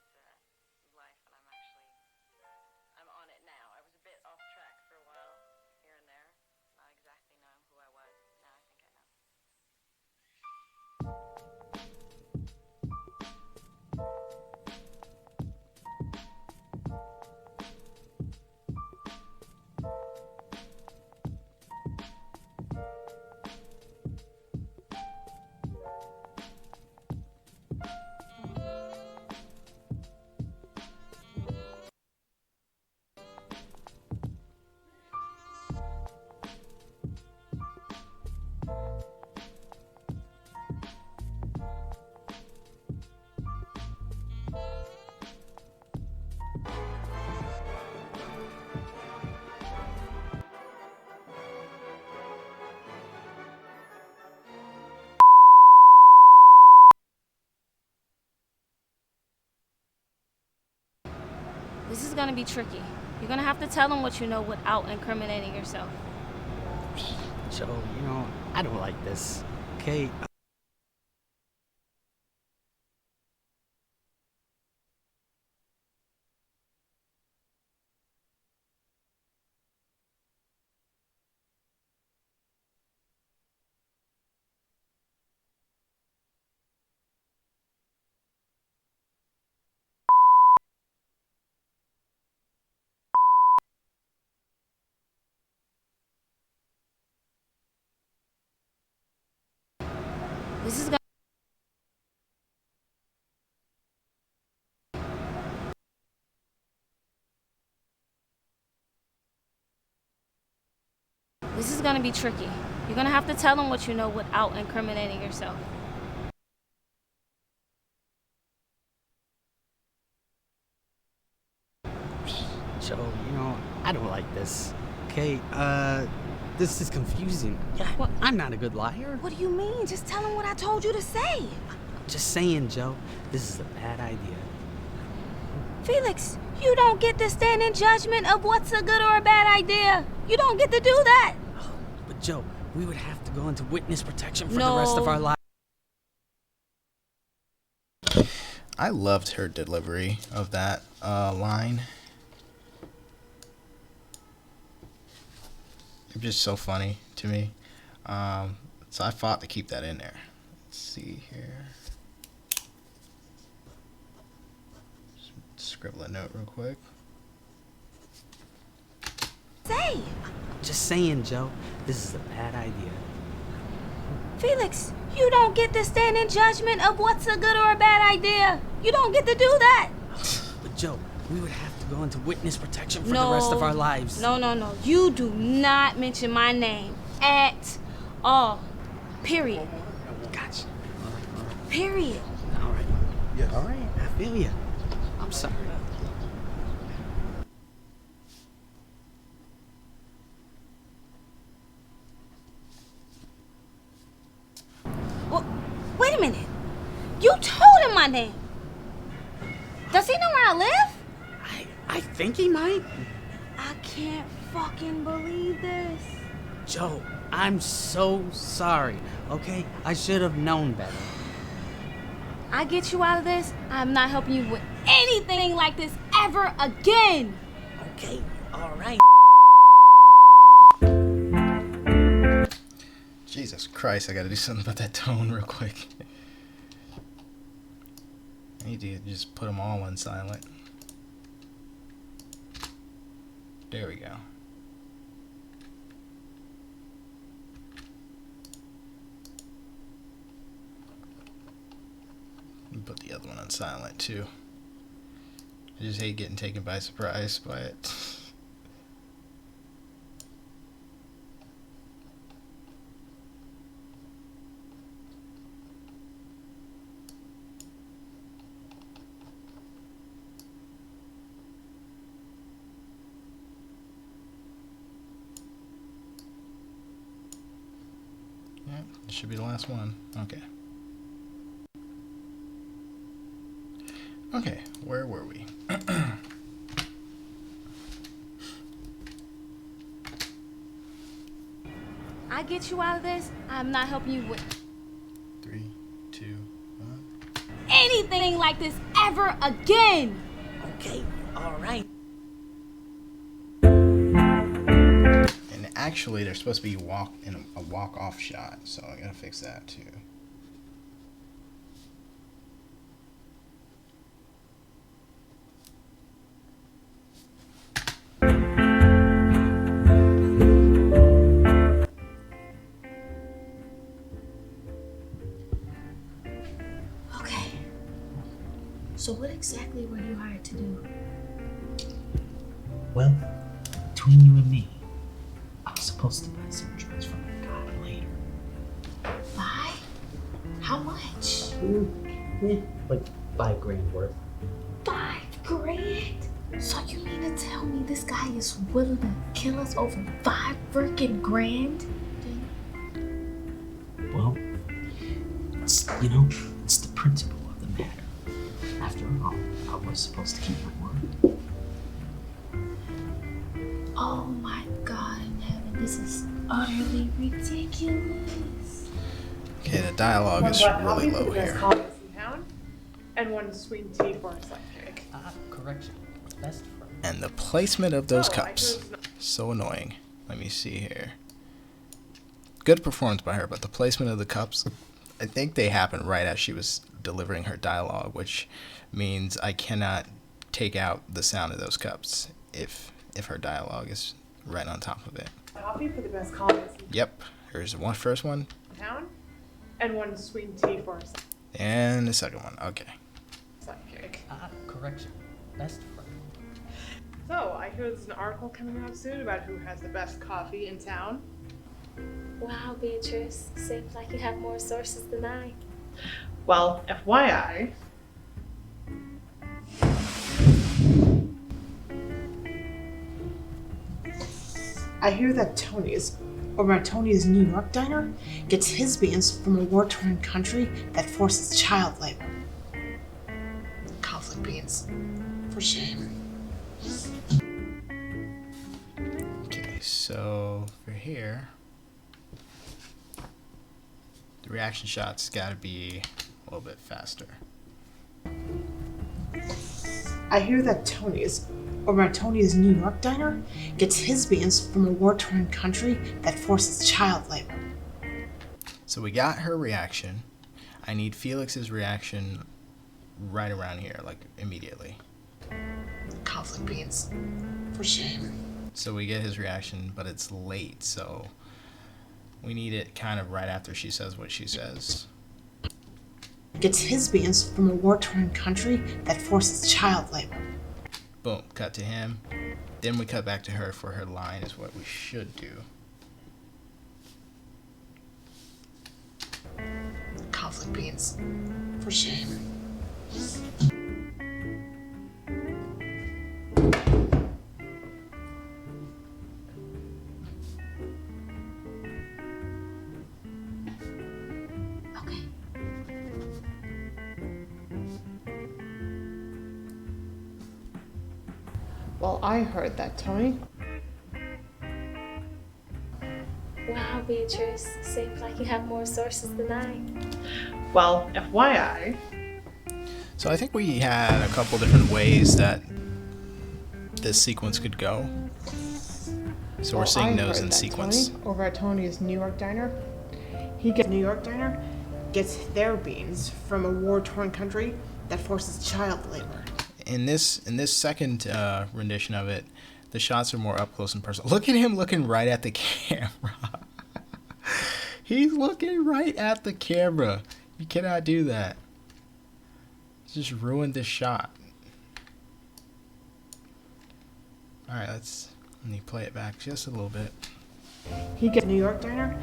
life, and I'm on it now. I was a bit off track for a while, here and there, not exactly knowing who I was. Now I think I know. This is gonna be tricky. You're gonna have to tell them what you know without incriminating yourself. Joe, I don't like this. Okay? This is gonna This is gonna be tricky. You're gonna have to tell them what you know without incriminating yourself. Joe, I don't like this. Okay? This is confusing. Yeah, What? I'm not a good liar. What do you mean? Just tell them what I told you to say. Just saying, Joe, this is a bad idea. Felix, you don't get to stand in judgment of what's a good or a bad idea. You don't get to do that. But Joe, we would have to go into witness protection for the rest of our lives. I loved her delivery of that line. It's just so funny to me. So I fought to keep that in there. Let's see here. Just scribble a note real quick. Say, Just saying, Joe, this is a bad idea. Felix, you don't get to stand in judgment of what's a good or a bad idea. You don't get to do that. But Joe, we would have to go into witness protection for the rest of our lives. No. You do not mention my name at all. Period. Gotcha. All right. Period. All right. Yeah. All right. I feel you. I'm sorry. Well, wait a minute. You told him my name. Does he know where I live? I think he might. I can't fucking believe this. Joe, I'm so sorry. Okay? I should have known better. I get you out of this. I'm not helping you with anything like this ever again. Okay. All right. Jesus Christ, I gotta do something about that tone real quick. I need to just put them all on silent. There we go. Put the other one on silent too. I just hate getting taken by surprise by it. Yeah, this should be the last one. Okay. Okay, where were we? I get you out of this, I'm not helping you with 3, 2, 1. anything like this ever again. Okay, all right. And actually, there's supposed to be a walk-off shot, so I gotta fix that too. Okay. So what exactly were you hired to do? Well, between you and me, I was supposed to buy some drugs from a guy later. Buy? How much? Like $5,000 worth. $5,000? So you mean to tell me this guy is willing to kill us over $5,000? Well, it's the principle of the matter. After all, I was supposed to keep my word. Oh my God in heaven, this is utterly ridiculous. Okay, the dialogue is really low here. in town, and one sweet tea for a sidekick. Correction. Best friend. And the placement of those Oh, I cups. heard- So annoying. Let me see here. Good performance by her, but the placement of the cups, I think they happened right as she was delivering her dialogue, which means I cannot take out the sound of those cups if her dialogue is right on top of it. Coffee for the best columnist Yep. Here's the first one, in town, and one sweet tea for a and the second one. Okay. sidekick. Correction. Best friend. So, I hear there's an article coming out soon about who has the best coffee in town. Wow, Beatrice, seems like you have more sources than I. Well, FYI. I hear that Tony's, over at Tony's New York diner, gets his beans from a war-torn country that forces child labor. Conflict beans. For shame. Okay, so for here, the reaction shots gotta be a little bit faster. I hear that Tony's, over at Tony's New York diner, gets his beans from a war-torn country that forces child labor. So we got her reaction. I need Felix's reaction right around here, like immediately. Conflict beans. For shame. So we get his reaction, but it's late, so we need it kind of right after she says what she says. Gets his beans from a war-torn country that forces child labor. Boom, cut to him. Then we cut back to her for her line is what we should do. Conflict beans. For shame. Okay. Well, I heard that Tony. Wow, Beatrice, seems like you have more sources than I. Well, FYI. So I think we had a couple different ways that this sequence could go. So we're seeing those in sequence. Tony, over at Tony's New York diner, he gets New York diner gets their beans from a war-torn country that forces child labor. In this second rendition of it, the shots are more up close and personal. Look at him looking right at the camera. He's looking right at the camera. You cannot do that. Just ruined this shot. All right, let me play it back just a little bit. He gets New York diner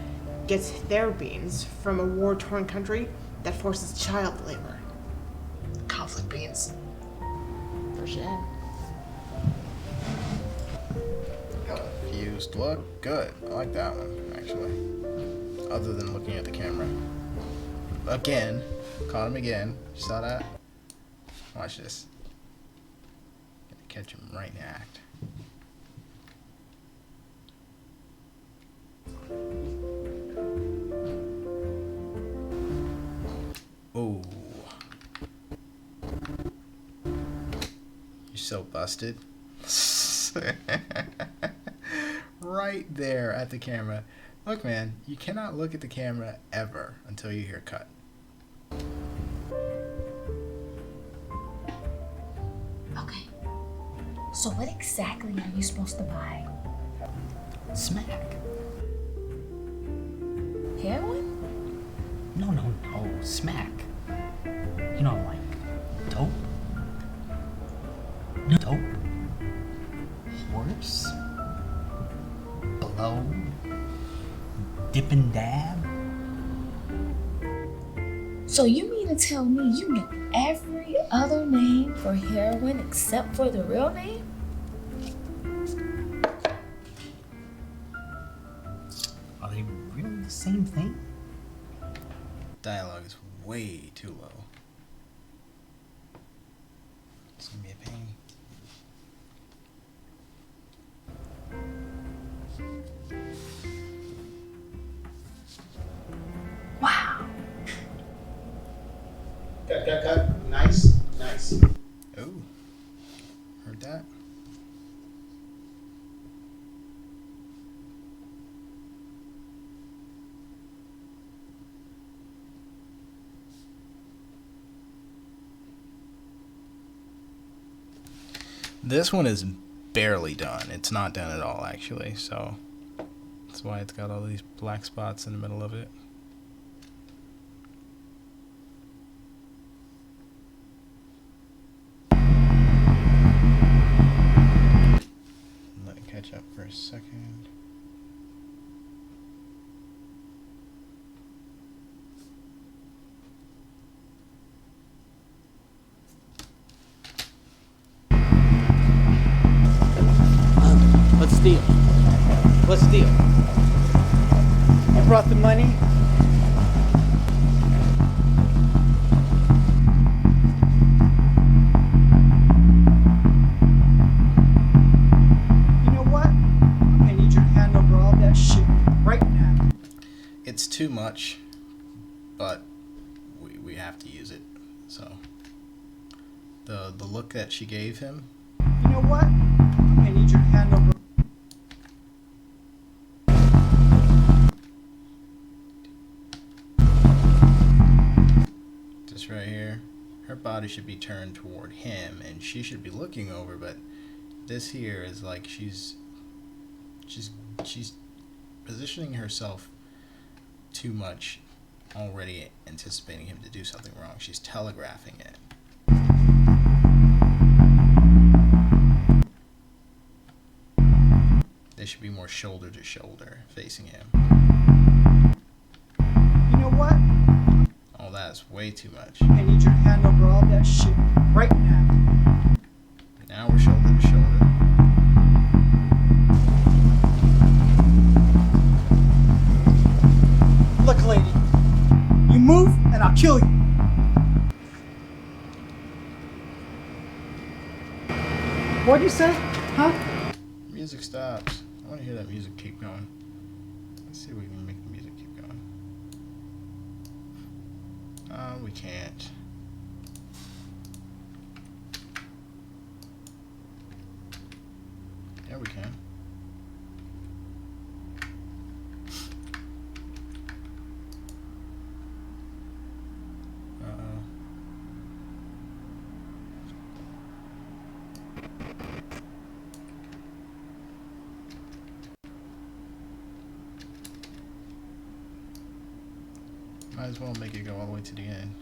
gets their beans from a war-torn country that forces child labor. Conflict beans. For shame. Fused look good. I like that one actually. other than looking at the camera. Again. Caught him again. You saw that? Watch this. Gonna catch him right in the act. Oh. You're so busted. Right there at the camera. Look, man, you cannot look at the camera ever until you hear cut. Okay. So what exactly are you supposed to buy? Smack. Heroin? No, smack. You know, like dope. No, dope. Horse. Blow. Dip and dab. So you mean to tell me you know every other name for heroin except for the real name? Are they really the same thing? Dialogue is way too low. It's gonna be a pain. Wow. Cut. Nice. Oh. Heard that? This one is barely done. It's not done at all, actually, so that's why it's got all these black spots in the middle of it. Let it catch up for a second. What's the deal? I brought the money. You know what? I need your hand over all that shit right now. It's too much, but we have to use it. So the look that she gave him. You know what? I need your hand over. This right here, her body should be turned toward him, and she should be looking over. But this here is like she's positioning herself too much, already anticipating him to do something wrong. She's telegraphing it. They should be more shoulder to shoulder, facing him. You know what? Oh, that's way too much. I need your hand over all that shit right now. Now we're shoulder to shoulder. Look, lady. You move and I'll kill you. What'd you say? Huh? Music stops. I want to hear that music keep going. Let's see if we can make the music keep going. We can't. Yeah, we can. Uh-oh. Might as well make it go all the way to the end.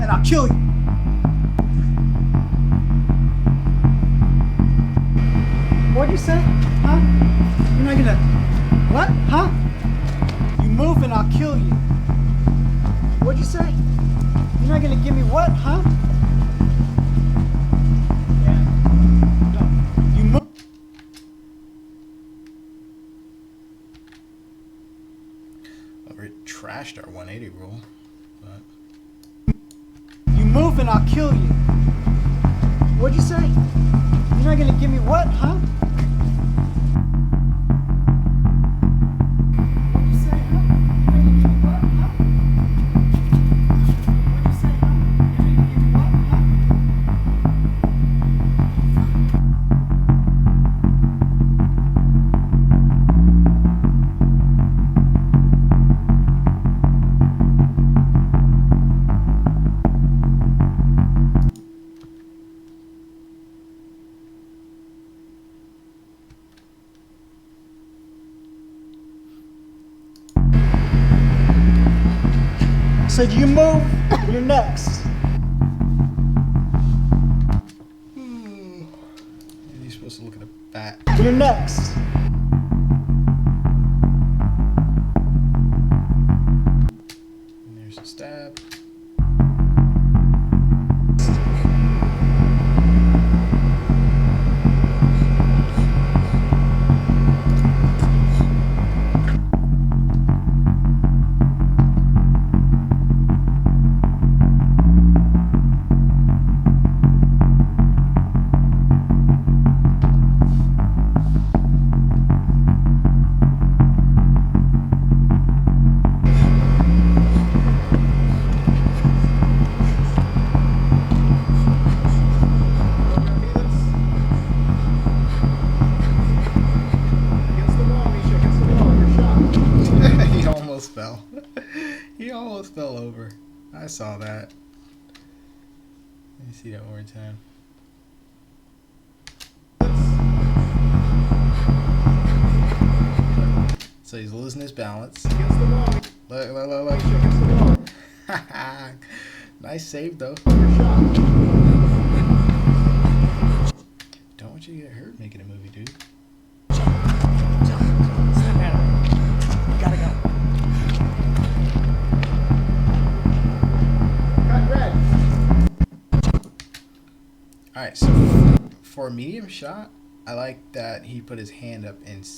and I'll kill you. What'd you say? Huh? You're not gonna... What? Huh? You move and I'll kill you. What'd you say? You're not gonna give me what? Huh? Yeah. No. You move... Well, we trashed our 180 rule, but... You move and I'll kill you. What'd you say? You're not gonna give me what, huh? What'd you say, huh? You're not gonna give me what, huh? What'd you say, huh? You're not gonna give me what, huh? Said you move, you're next. You're supposed to look at a bat. You're next. And there's a stab. He almost fell. He almost fell over. I saw that. Let me see that one more time. So he's losing his balance. Look. Nice save though. Don't want you to get hurt making a movie, dude. Gotta go. Alright, so for a medium shot, I like that he put his hand up and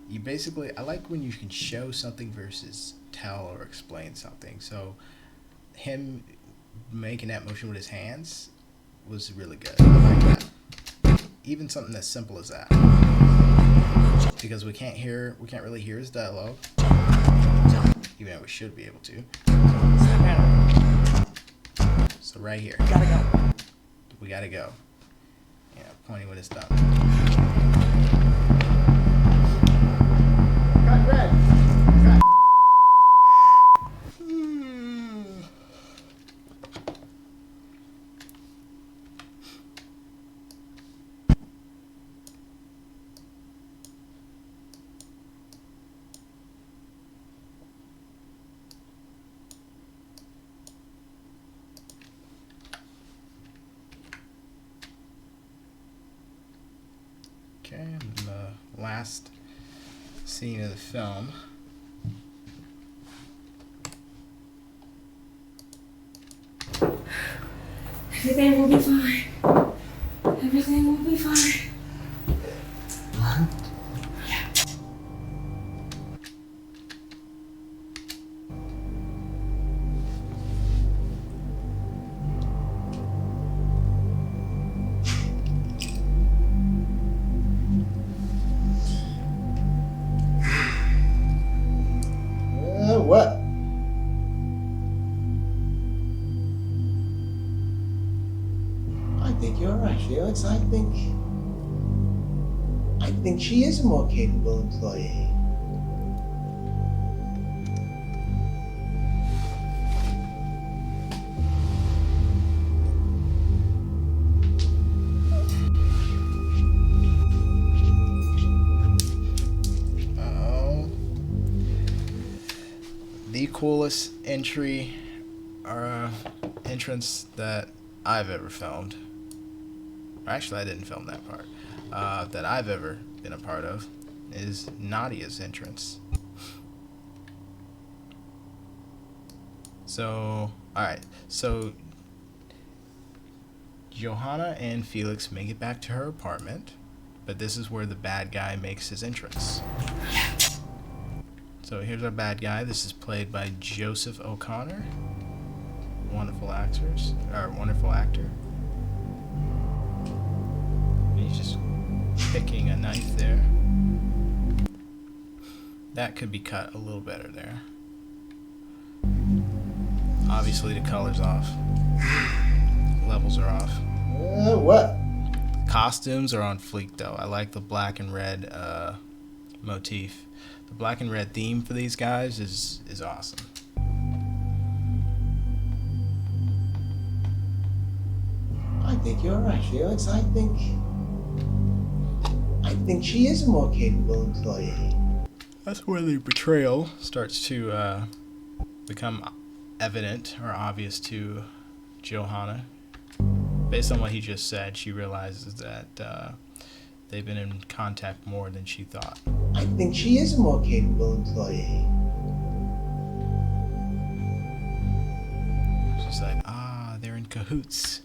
you basically, I like when you can show something versus tell or explain something. So him making that motion with his hands was really good. I like that. Even something as simple as that. Because we can't really hear his dialogue. Even though we should be able to. So right here. Gotta go. We gotta go. Yeah, pointing with his thumb. Cut red. Okay, and the last scene of the film. Everything will be fine. Everything will be fine. What? I think you're right, Felix. I think she is a more capable employee. The coolest entry entrance that I've ever filmed. Actually, I didn't film that part. That I've ever been a part of is Nadia's entrance. So, alright. So, Johanna and Felix make it back to her apartment, but this is where the bad guy makes his entrance. So here's our bad guy. This is played by Joseph O'Connor. Wonderful actor. He's just picking a knife there. That could be cut a little better there. Obviously the color's off. Levels are off. What? Costumes are on fleek though. I like the black and red motif. The black and red theme for these guys is awesome. I think you're right, Felix. I think she is a more capable employee. That's where the betrayal starts to become evident or obvious to Johanna. Based on what he just said, she realizes that they've been in contact more than she thought. I think she is a more capable employee. She's like, they're in cahoots.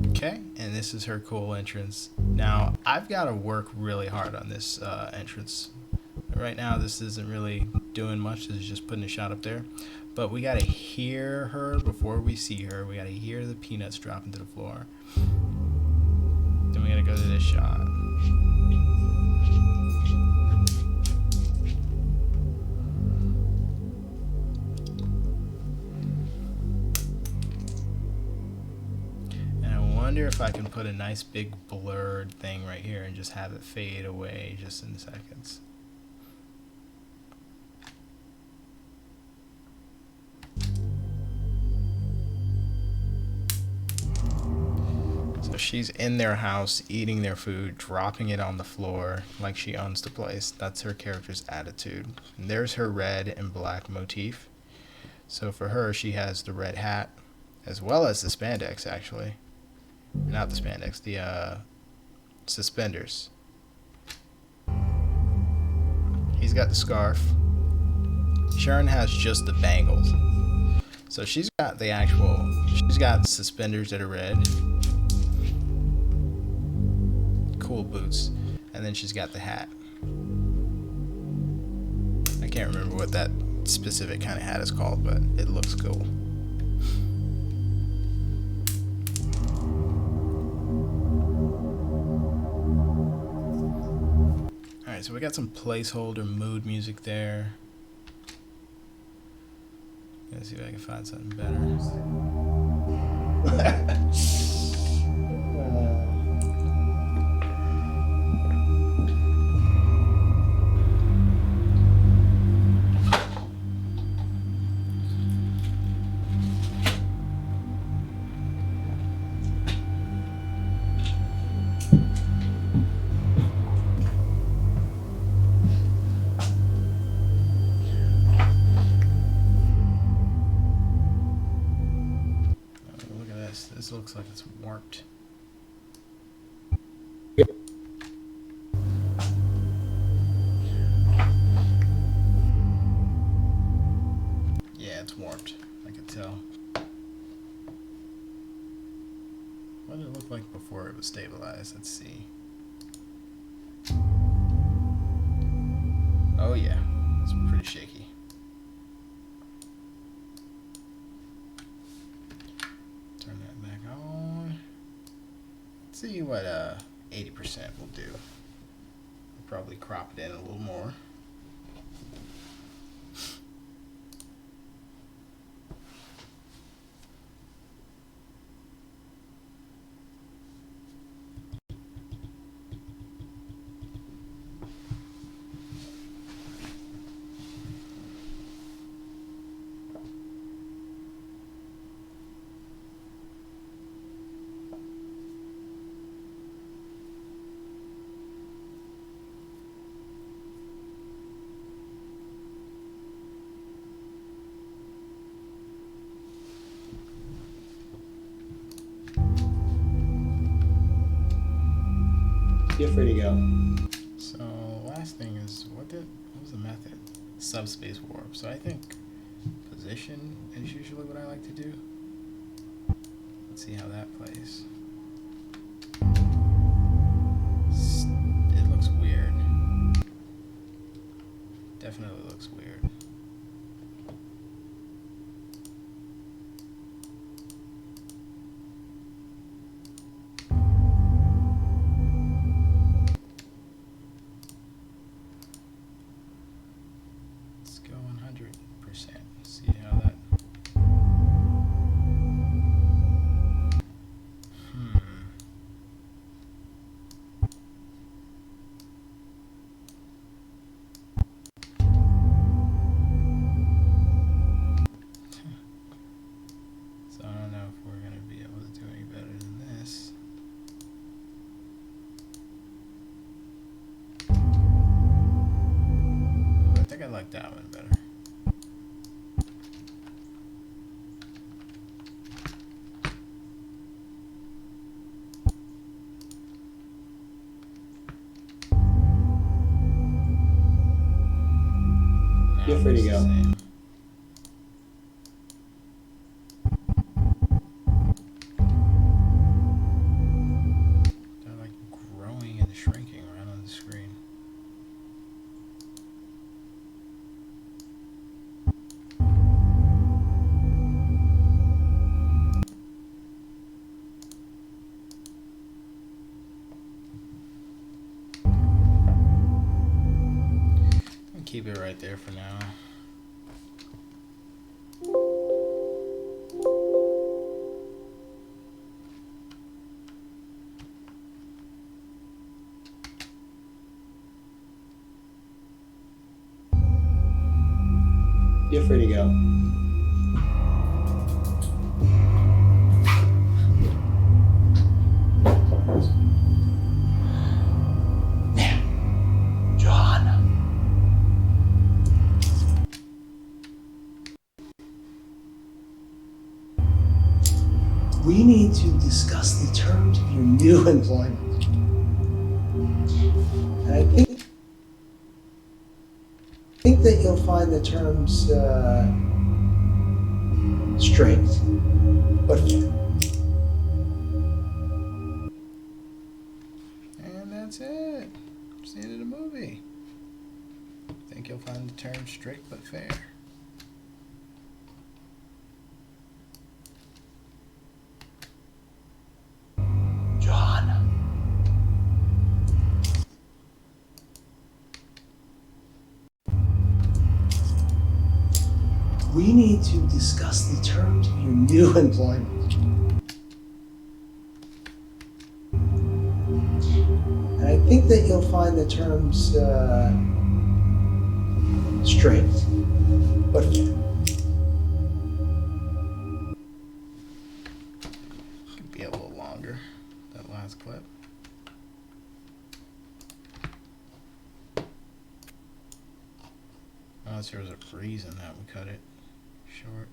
Okay, and this is her cool entrance. Now, I've got to work really hard on this entrance. Right now, this isn't really doing much. This is just putting a shot up there. But we got to hear her before we see her. We got to hear the peanuts dropping to the floor. Then we got to go to this shot. I wonder if I can put a nice big blurred thing right here and just have it fade away just in seconds. So she's in their house, eating their food, dropping it on the floor like she owns the place. That's her character's attitude. And there's her red and black motif. So for her, she has the red hat, as well as the spandex, actually. Not the spandex, the suspenders. He's got the scarf. Sharon has just the bangles. So she's got she's got suspenders that are red. Cool boots. And then she's got the hat. I can't remember what that specific kind of hat is called, but it looks cool. Alright, so we got some placeholder mood music there. Let's see if I can find something better. This looks like it's warped. Yeah, it's warped. I can tell. What did it look like before it was stabilized? Let's see. Oh yeah, it's pretty shaky. See what 80% will do. We'll probably crop it in a little more. You're free to go. So last thing is what was the method? Subspace warp. So I think position is usually what I like to do. Let's see how that plays. It looks weird. Definitely looks weird. Let's go 100%. See how that. So I don't know if we're gonna be able to do any better than this. I think I like that one better. You're free to It's the go. same. They're like growing and shrinking right on the screen. I'll keep it right there for now. You're free to go. Now, Johanna. We need to discuss the terms of your new employment. And I think that you'll find the terms straight, but fair. And that's it. It's the end of the movie. I think you'll find the term straight but fair. Johanna. We need to discuss the terms of your new employment. And I think that you'll find the terms straight, but fair. Could be a little longer, that last clip. Unless there was a reason that we cut it short.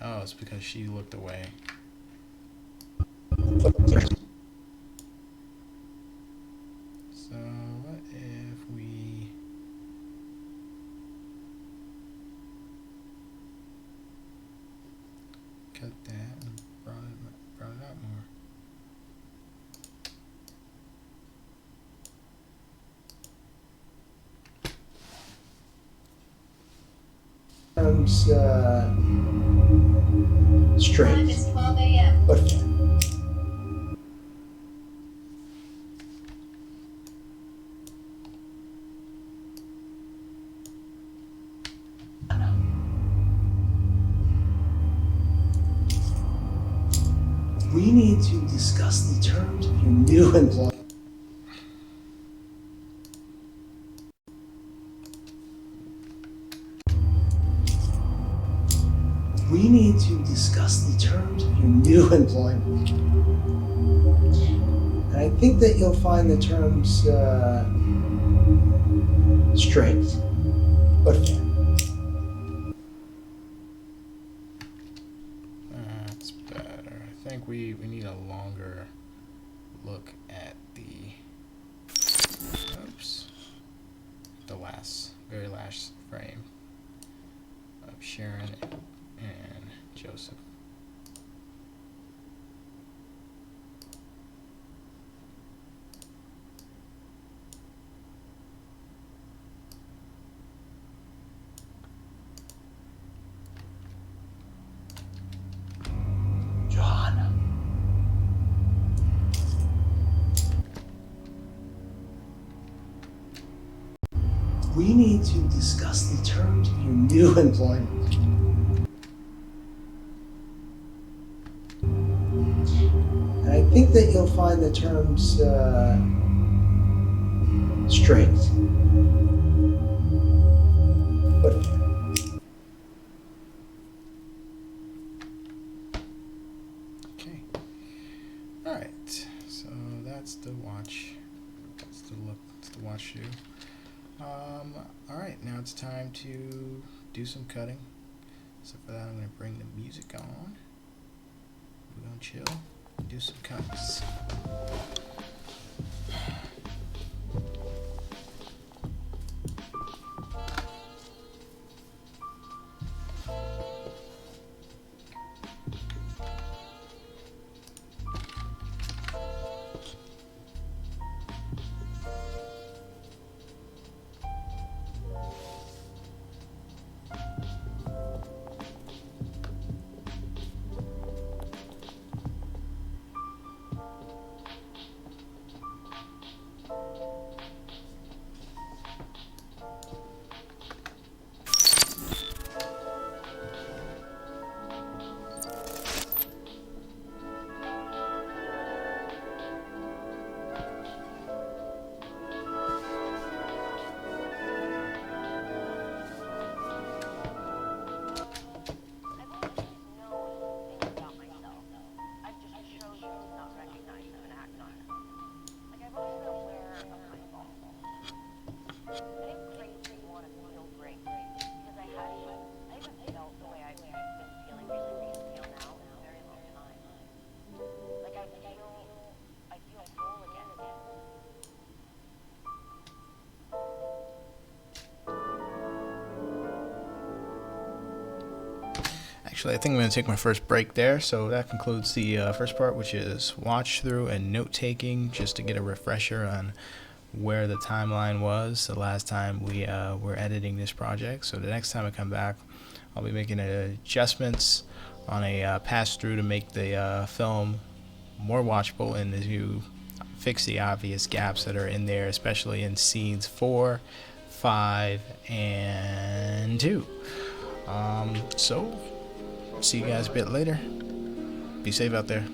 Oh, it's because she looked away. So what if we cut that and brought it out more? Terms straight, but fair. We need to discuss the terms of your new employment. We need to discuss the terms of your new employment. And I think that you'll find the terms strict, but fair. That's better. I think we need a longer look at the very last frame of Sharon and Joseph. Johanna. We need to discuss the terms of your new employment. And I think that you'll find the terms strict, but fair. Okay. Alright. So that's the watch. That's the look. That's the watch shoe. Alright, now it's time to do some cutting. So for that, I'm going to bring the music on. We're going to chill and do some cuts. Actually, I think I'm going to take my first break there. So that concludes the first part, which is watch through and note taking, just to get a refresher on where the timeline was the last time we were editing this project. So the next time I come back, I'll be making adjustments on a pass through to make the film more watchable and to fix the obvious gaps that are in there, especially in scenes 4, 5, and 2. So see you guys a bit later. Be safe out there.